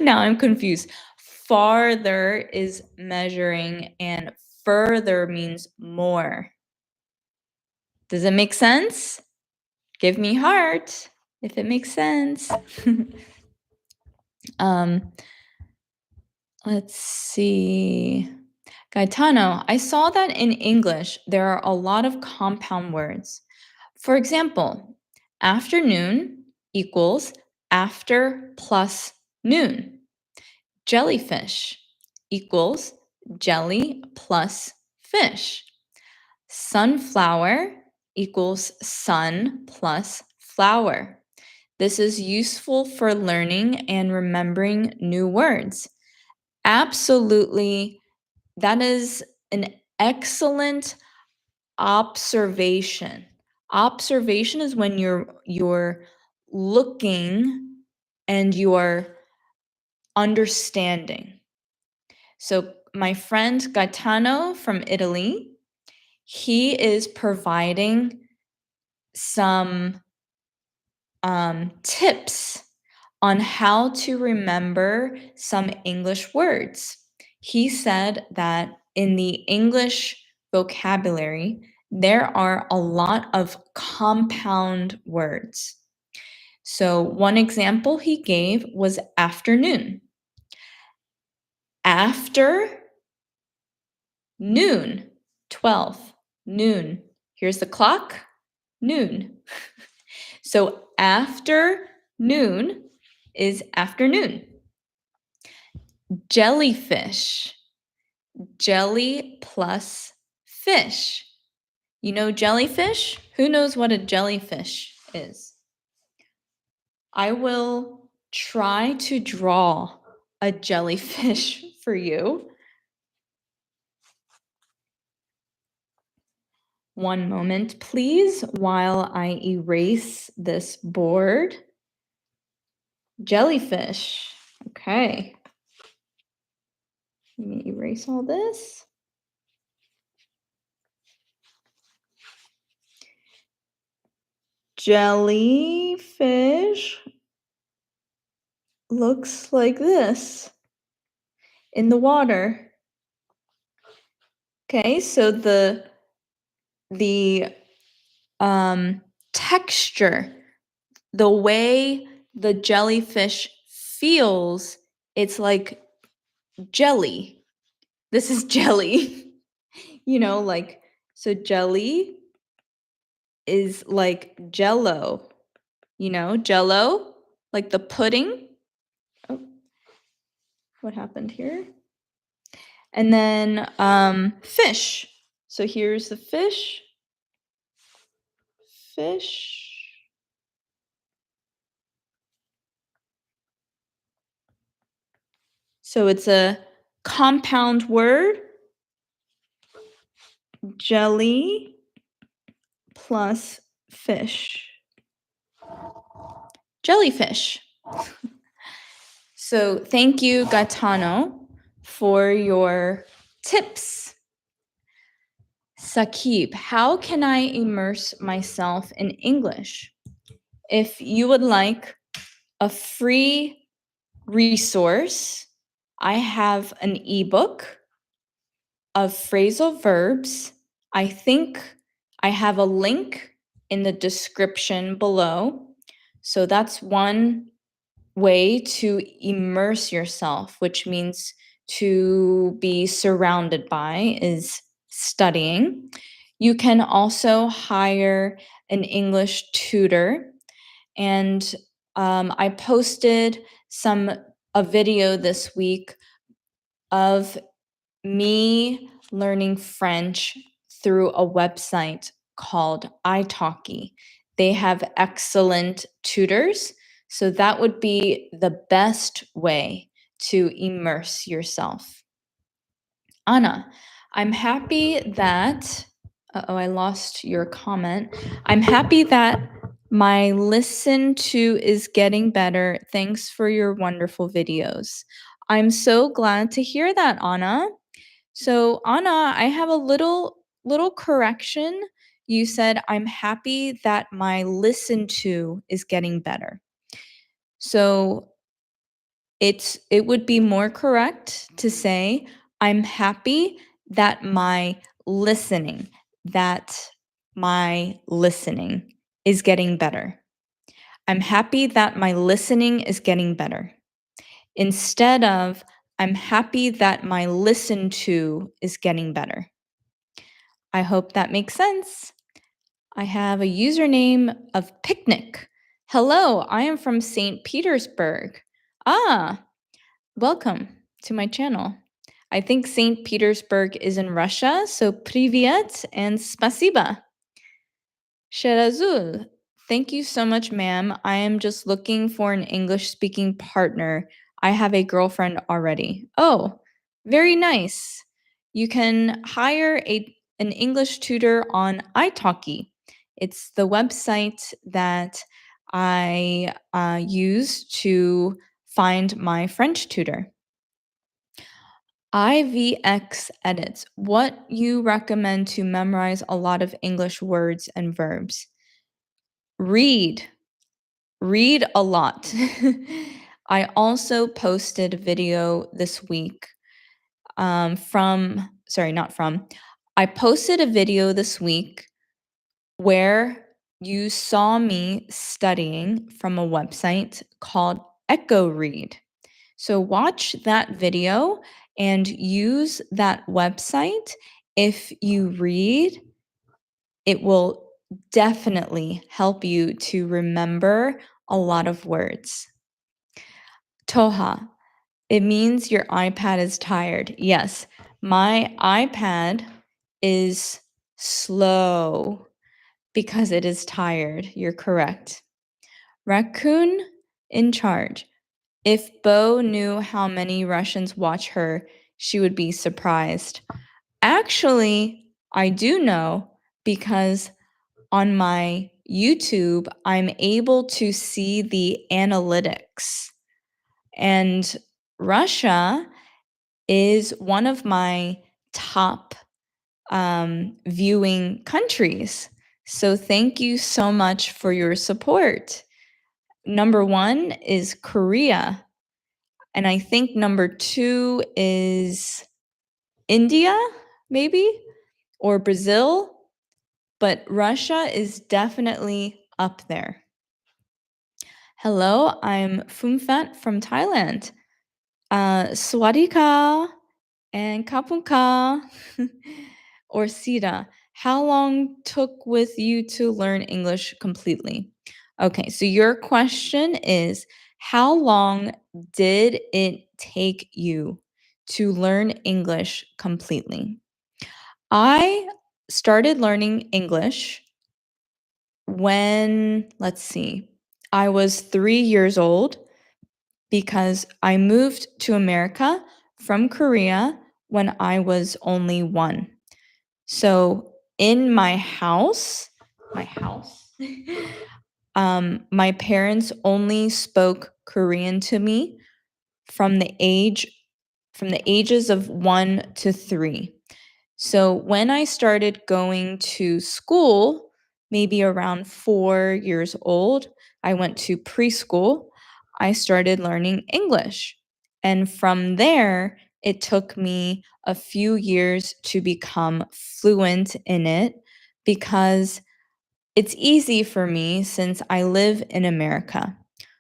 Now I'm confused. Farther is measuring, and further means more. Does it make sense? Give me heart if it makes sense. Let's see. Gaetano, I saw that in English there are a lot of compound words. For example, afternoon equals after plus noon. Jellyfish equals jelly plus fish. Sunflower equals sun plus flower. This is useful for learning and remembering new words. Absolutely, that is an excellent observation. Observation is when you're looking and your understanding. So my friend Gaetano from Italy, he is providing some tips on how to remember some English words. He said that in the English vocabulary, there are a lot of compound words. So one example he gave was afternoon. After noon, 12, noon. Here's the clock, noon. So after noon is afternoon. Jellyfish, jelly plus fish. You know jellyfish? Who knows what a jellyfish is? I will try to draw a jellyfish for you. One moment, please, while I erase this board. Jellyfish. Okay. Let me erase all this. Jellyfish looks like this in the water. Okay, so the texture, the way the jellyfish feels, it's like jelly. This is jelly. So jelly is like jello. Jello, like the pudding. Oh, what happened here? And then fish. So here's the fish. Fish. So it's a compound word. Jelly plus fish. Jellyfish. So thank you, Gaetano, for your tips. Sakib, how can I immerse myself in English? If you would like a free resource, I have an ebook of phrasal verbs. I think I have a link in the description below. So that's one way to immerse yourself, which means to be surrounded by, is studying. You can also hire an English tutor. And I posted a video this week of me learning French through a website called Italkie. They have excellent tutors, so that would be the best way to immerse yourself. Anna, I'm happy that, I lost your comment. I'm happy that my listen to is getting better. Thanks for your wonderful videos. I'm so glad to hear that, Anna. So, Anna, I have a little correction. You said, I'm happy that my listen to is getting better. So, it would be more correct to say, I'm happy that my listening is getting better. I'm happy that my listening is getting better. Instead of, I'm happy that my listen to is getting better. I hope that makes sense. I have a username of picnic. Hello, I am from St. Petersburg. Welcome to my channel. I think St. Petersburg is in Russia, so privyet and spasiba. Sherazul, thank you so much, ma'am. I am just looking for an English-speaking partner. I have a girlfriend already. Oh, very nice. You can hire an English tutor on Italki. It's the website that I use to find my French tutor. IVX edits. What you recommend to memorize a lot of English words and verbs? Read. Read a lot. I also posted a video this week I posted a video this week where you saw me studying from a website called Echo Read. So watch that video and use that website. If you read, it will definitely help you to remember a lot of words. Toha, it means your iPad is tired. Yes, my iPad is slow because it is tired. You're correct. Raccoon in charge. If Bo knew how many Russians watch her, she would be surprised. Actually, I do know because on my YouTube, I'm able to see the analytics. And Russia is one of my top viewing countries. So thank you so much for your support. Number 1 is Korea. And I think number 2 is India, maybe, or Brazil. But Russia is definitely up there. Hello, I'm Phumfat from Thailand. Swadika and Kapunka or Sita. How long took with you to learn English completely? Okay, so your question is how long did it take you to learn English completely? I started learning English when, I was 3 years old because I moved to America from Korea when I was only 1. So in my house, my parents only spoke Korean to me from the ages of 1 to 3. So when I started going to school, maybe around 4 years old, I went to preschool. I started learning English. And from there, it took me a few years to become fluent in it because it's easy for me since I live in America.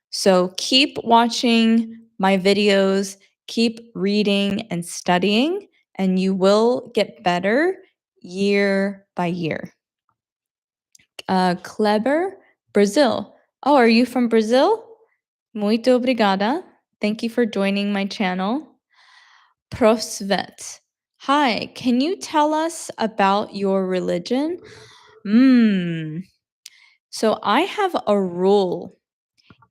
So keep watching my videos, keep reading and studying, and you will get better year by year. Kleber, Brazil. Oh, are you from Brazil? Muito obrigada. Thank you for joining my channel. Prosvet. Hi, can you tell us about your religion? So I have a rule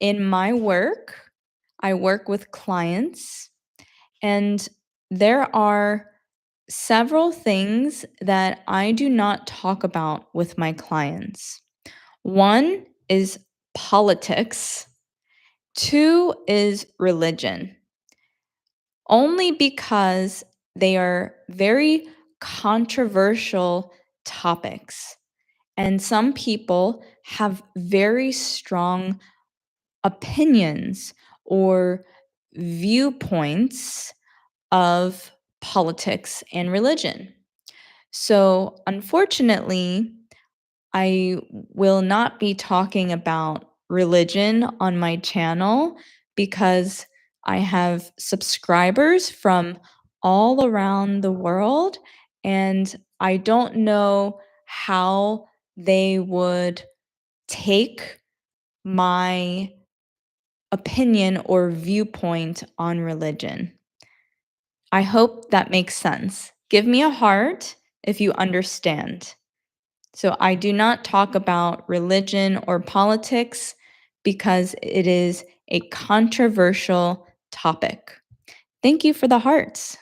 in my work. I work with clients, and there are several things that I do not talk about with my clients. 1 is politics. 2 is religion. Only because they are very controversial topics. And some people have very strong opinions or viewpoints of politics and religion. So, unfortunately, I will not be talking about religion on my channel because I have subscribers from all around the world, and I don't know how they would take my opinion or viewpoint on religion. I hope that makes sense. Give me a heart if you understand. So I do not talk about religion or politics because it is a controversial topic. Thank you for the hearts.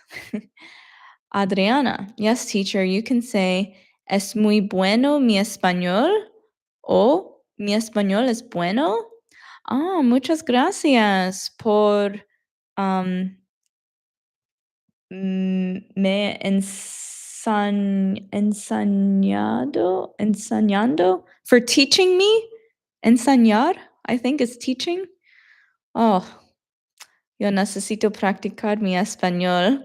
Adriana, yes, teacher, you can say, es muy bueno mi español, o Mi español es bueno. Muchas gracias por me enseñando for teaching me. Enseñar, I think is teaching. Oh, yo necesito practicar mi español.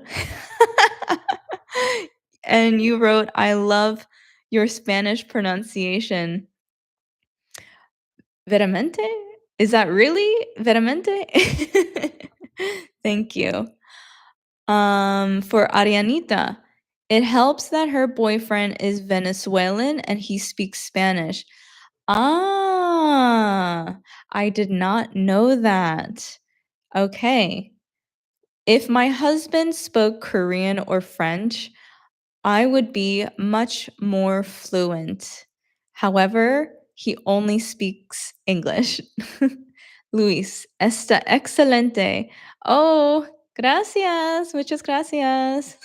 And you wrote, I love your Spanish pronunciation. Veramente? Is that really veramente? Thank you. For Arianita, it helps that her boyfriend is Venezuelan and he speaks Spanish. I did not know that. Okay. If my husband spoke Korean or French, I would be much more fluent. However, he only speaks English. Luis, está excelente. Oh, gracias. Muchas gracias.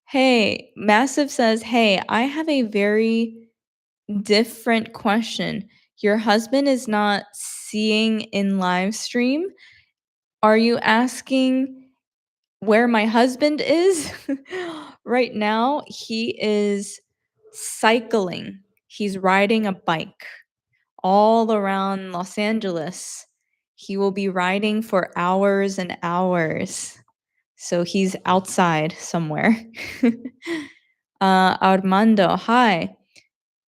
Hey, Massive says, hey, I have a very different question. Your husband is not seeing in live stream. Are you asking where my husband is? Right now, he is cycling. He's riding a bike all around Los Angeles. He will be riding for hours and hours. So he's outside somewhere. Armando, hi.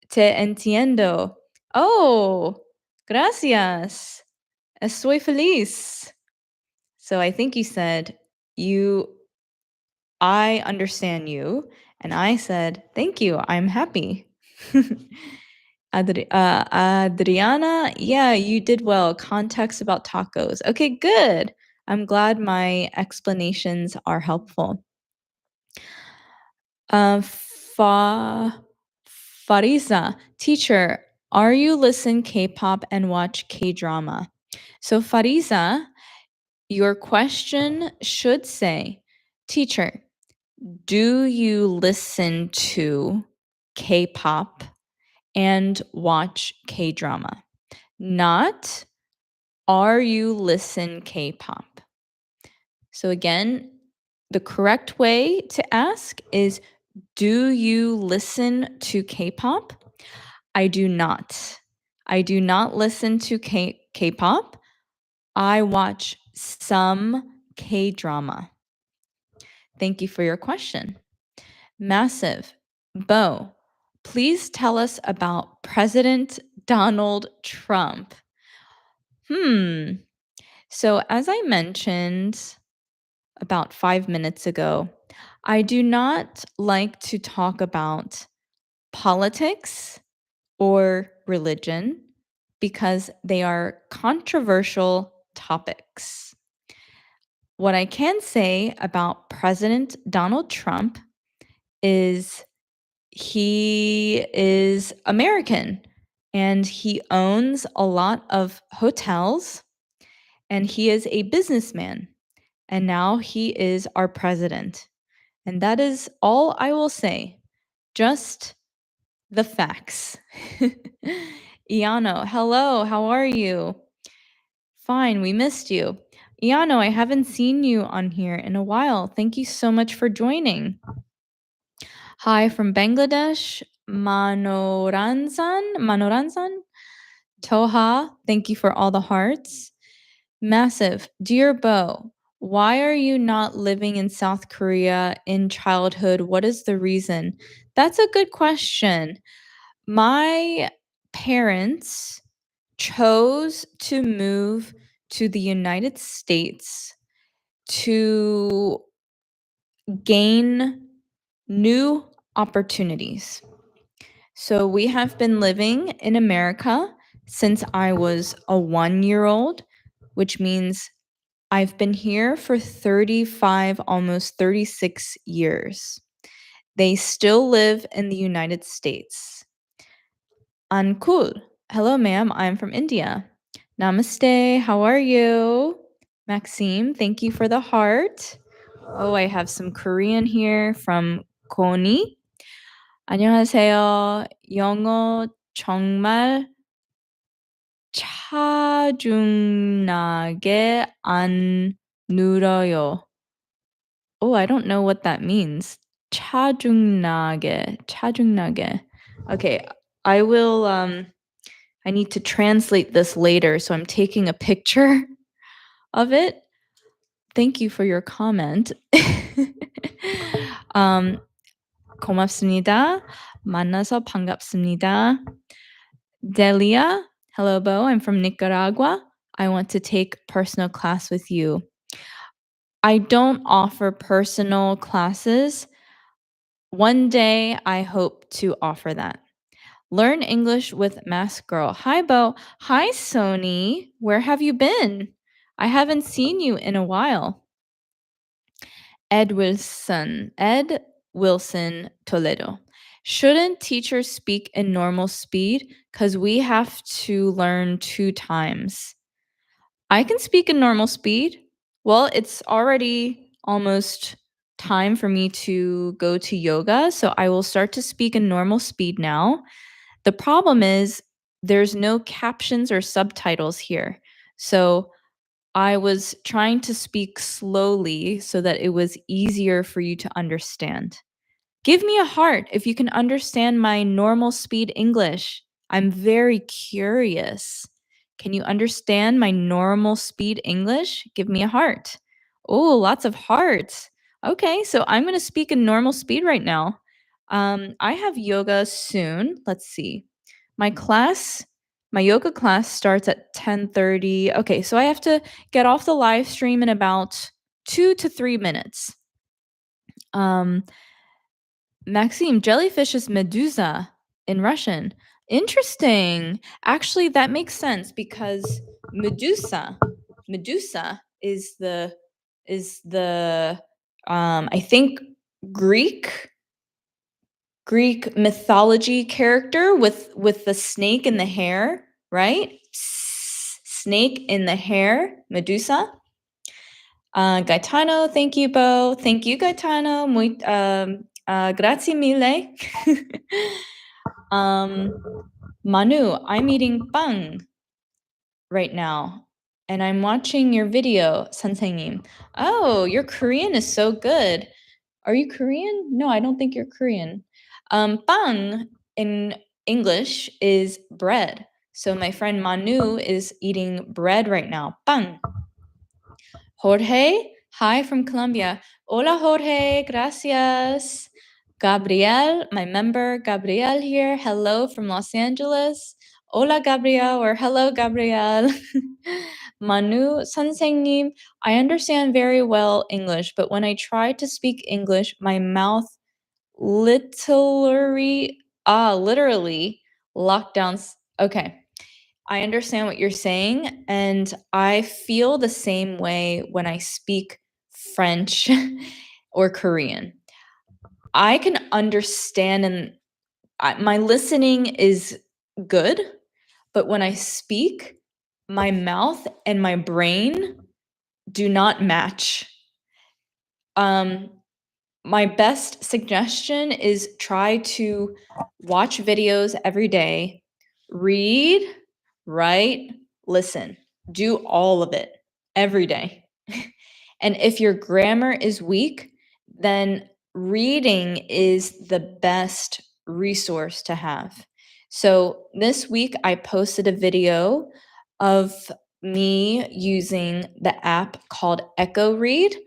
Te entiendo. Oh, gracias. Estoy feliz. So I think you said, I understand you. And I said, thank you. I'm happy. Adriana, yeah, you did well. Context about tacos. Okay, good. I'm glad my explanations are helpful. Farisa, teacher, are you listen K-pop and watch K-drama? So Farisa, your question should say, teacher, do you listen to K-pop and watch K-drama? Not, are you listen K-pop? So again, the correct way to ask is, do you listen to K-pop? I do not. I do not listen to K-pop. I watch some K-drama. Thank you for your question. Massive. Bo, please tell us about President Donald Trump. So as I mentioned about 5 minutes ago, I do not like to talk about politics or religion because they are controversial topics. What I can say about President Donald Trump is he is American and he owns a lot of hotels and he is a businessman. And now he is our president. And that is all I will say. Just the facts. Iano, hello, how are you? Fine, we missed you. Iano, I haven't seen you on here in a while. Thank you so much for joining. Hi from Bangladesh, Manoransan. Toha, thank you for all the hearts. Massive, dear Bo, why are you not living in South Korea in childhood? What is the reason? That's a good question. My parents chose to move to the United States to gain new opportunities. So we have been living in America since I was a 1-year-old, which means I've been here for 35, almost 36 years. They still live in the United States. Ankul, hello ma'am, I'm from India. Namaste, how are you? Maxime, thank you for the heart. Oh, I have some Korean here from Koni. 안녕하세요. 영어 정말 차중나게 안 늘어요. Oh, I don't know what that means. 차중나게. Okay, I need to translate this later, so I'm taking a picture of it. Thank you for your comment. um, 고맙습니다. 만나서 반갑습니다. Delia, hello, Bo. I'm from Nicaragua. I want to take personal class with you. I don't offer personal classes. One day, I hope to offer that. Learn English with Mask Girl. Hi, Bo. Hi, Sony. Where have you been? I haven't seen you in a while. Ed Wilson Toledo. Shouldn't teachers speak in normal speed? Because we have to learn 2 times. I can speak in normal speed. Well, it's already almost time for me to go to yoga, so I will start to speak in normal speed now. The problem is there's no captions or subtitles here. So I was trying to speak slowly so that it was easier for you to understand. Give me a heart if you can understand my normal speed English. I'm very curious. Can you understand my normal speed English? Give me a heart. Oh, lots of hearts. Okay, so I'm going to speak in normal speed right now. I have yoga soon. Let's see. My yoga class starts at 10:30. Okay, so I have to get off the live stream in about 2 to 3 minutes. Maxime, jellyfish is medusa in Russian. Interesting. Actually, that makes sense because Medusa is the I think Greek mythology character with the snake in the hair, right? Snake in the hair, Medusa. Gaetano, thank you, Bo. Thank you, Gaetano. Grazie mille. Manu, I'm eating bang right now, and I'm watching your video, 선생님. Oh, your Korean is so good. Are you Korean? No, I don't think you're Korean. Bang in English is bread. So my friend Manu is eating bread right now. Bang. Jorge, hi from Colombia. Hola, Jorge, gracias. Gabriel, my member, Gabriel here. Hello from Los Angeles. Hola, Gabriel, or hello, Gabriel. Manu, 선생님, I understand very well English, but when I try to speak English, my mouth literally lockdowns. Okay. I understand what you're saying, and I feel the same way when I speak French or Korean. I can understand, and my listening is good, but when I speak, my mouth and my brain do not match. My best suggestion is try to watch videos every day, read, write, listen. Do all of it every day. And if your grammar is weak, then reading is the best resource to have. So this week, I posted a video of me using the app called Echo Read.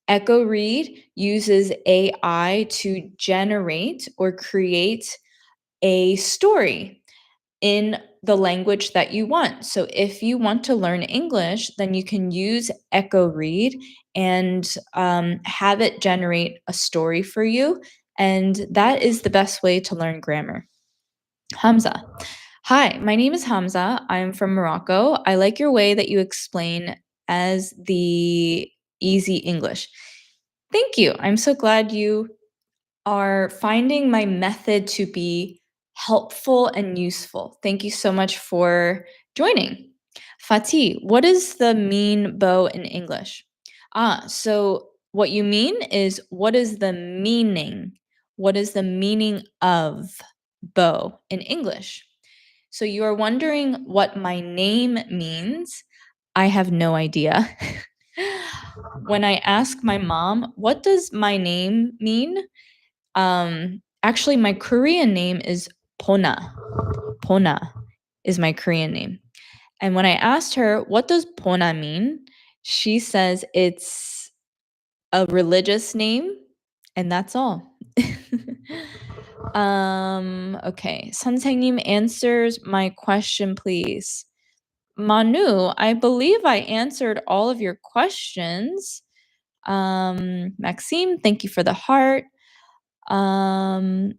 Echo Read uses AI to generate or create a story in the language that you want. So if you want to learn English, then you can use Echo Read and have it generate a story for you. And that is the best way to learn grammar. Hamza. Hi, my name is Hamza. I'm from Morocco. I like your way that you explain as the easy English. Thank you. I'm so glad you are finding my method to be helpful and useful. Thank you so much for joining. Fatih, what is the mean bow in English? So what you mean is what is the meaning? what is the meaning of bow in English? So you are wondering what my name means. I have no idea. When I ask my mom, what does my name mean? Actually, my Korean name is Pona. Pona is my Korean name. And when I asked her, what does Pona mean? She says it's a religious name, and that's all. Okay. 선생님 answers my question, please. Manu, I believe I answered all of your questions. Maxime, thank you for the heart. Manu,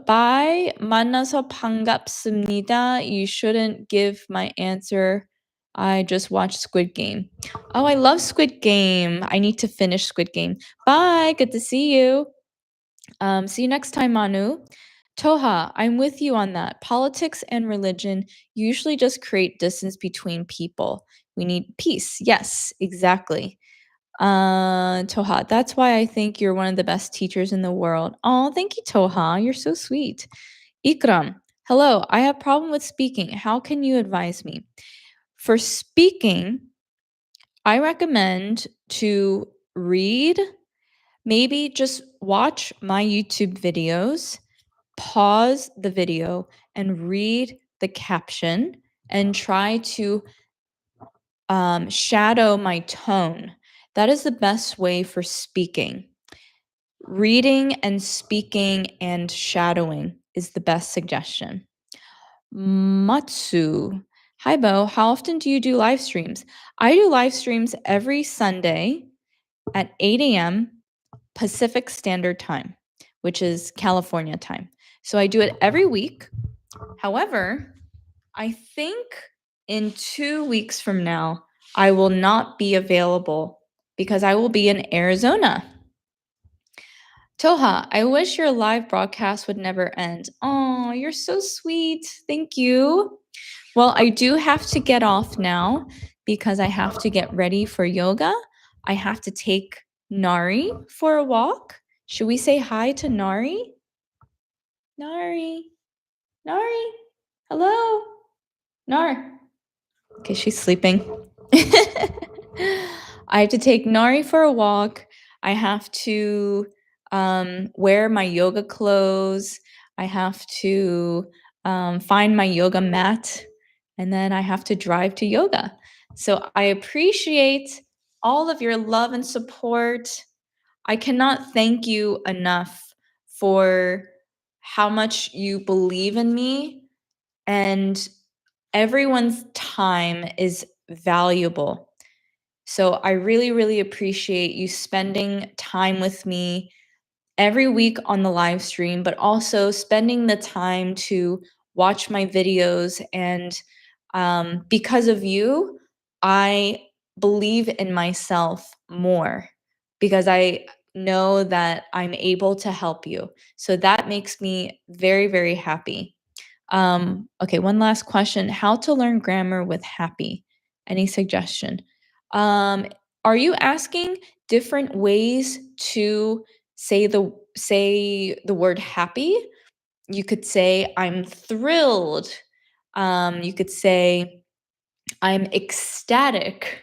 bye. 만나서 반갑습니다. You shouldn't give my answer. I just watched Squid Game. Oh, I love Squid Game. I need to finish Squid Game. Bye. Good to see you. See you next time, Manu. Toha, I'm with you on that. Politics and religion usually just create distance between people. We need peace. Yes, exactly. Toha, that's why I think you're one of the best teachers in the world. Oh, thank you, Toha. You're so sweet. Ikram, hello. I have problem with speaking. How can you advise me? For speaking, I recommend to read. Maybe just watch my YouTube videos, pause the video, and read the caption and try to shadow my tone. That is the best way for speaking. Reading and speaking and shadowing is the best suggestion. Matsu. Hi, Bo. How often do you do live streams? I do live streams every Sunday at 8 a.m. Pacific Standard Time, which is California time. So I do it every week. However, I think in 2 weeks from now, I will not be available because I will be in Arizona. Toha, I wish your live broadcast would never end. Oh, you're so sweet. Thank you. Well, I do have to get off now because I have to get ready for yoga. I have to take Nari for a walk. Should we say hi to Nari? Nari. Nari. Hello. Nar. Okay, she's sleeping. I have to take Nari for a walk. I have to wear my yoga clothes. I have to find my yoga mat. And then I have to drive to yoga. So I appreciate all of your love and support. I cannot thank you enough for how much you believe in me, and everyone's time is valuable. So I really, really appreciate you spending time with me every week on the live stream, but also spending the time to watch my videos. And because of you, I believe in myself more because I know that I'm able to help you. So that makes me very, very happy. Okay, one last question. How to learn grammar with happy? Any suggestion? Are you asking different ways to say the word happy? You could say I'm thrilled. You could say I'm ecstatic.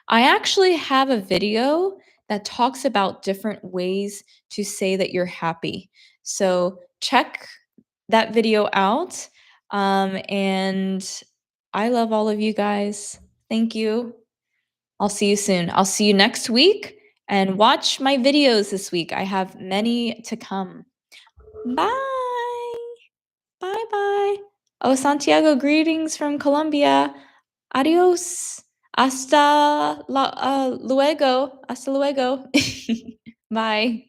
I actually have a video that talks about different ways to say that you're happy. So check that video out. And I love all of you guys. Thank you. I'll see you soon. I'll see you next week and watch my videos this week. I have many to come. Bye. Bye bye. Oh, Santiago, greetings from Colombia. Adios. Hasta luego. Hasta luego. Bye.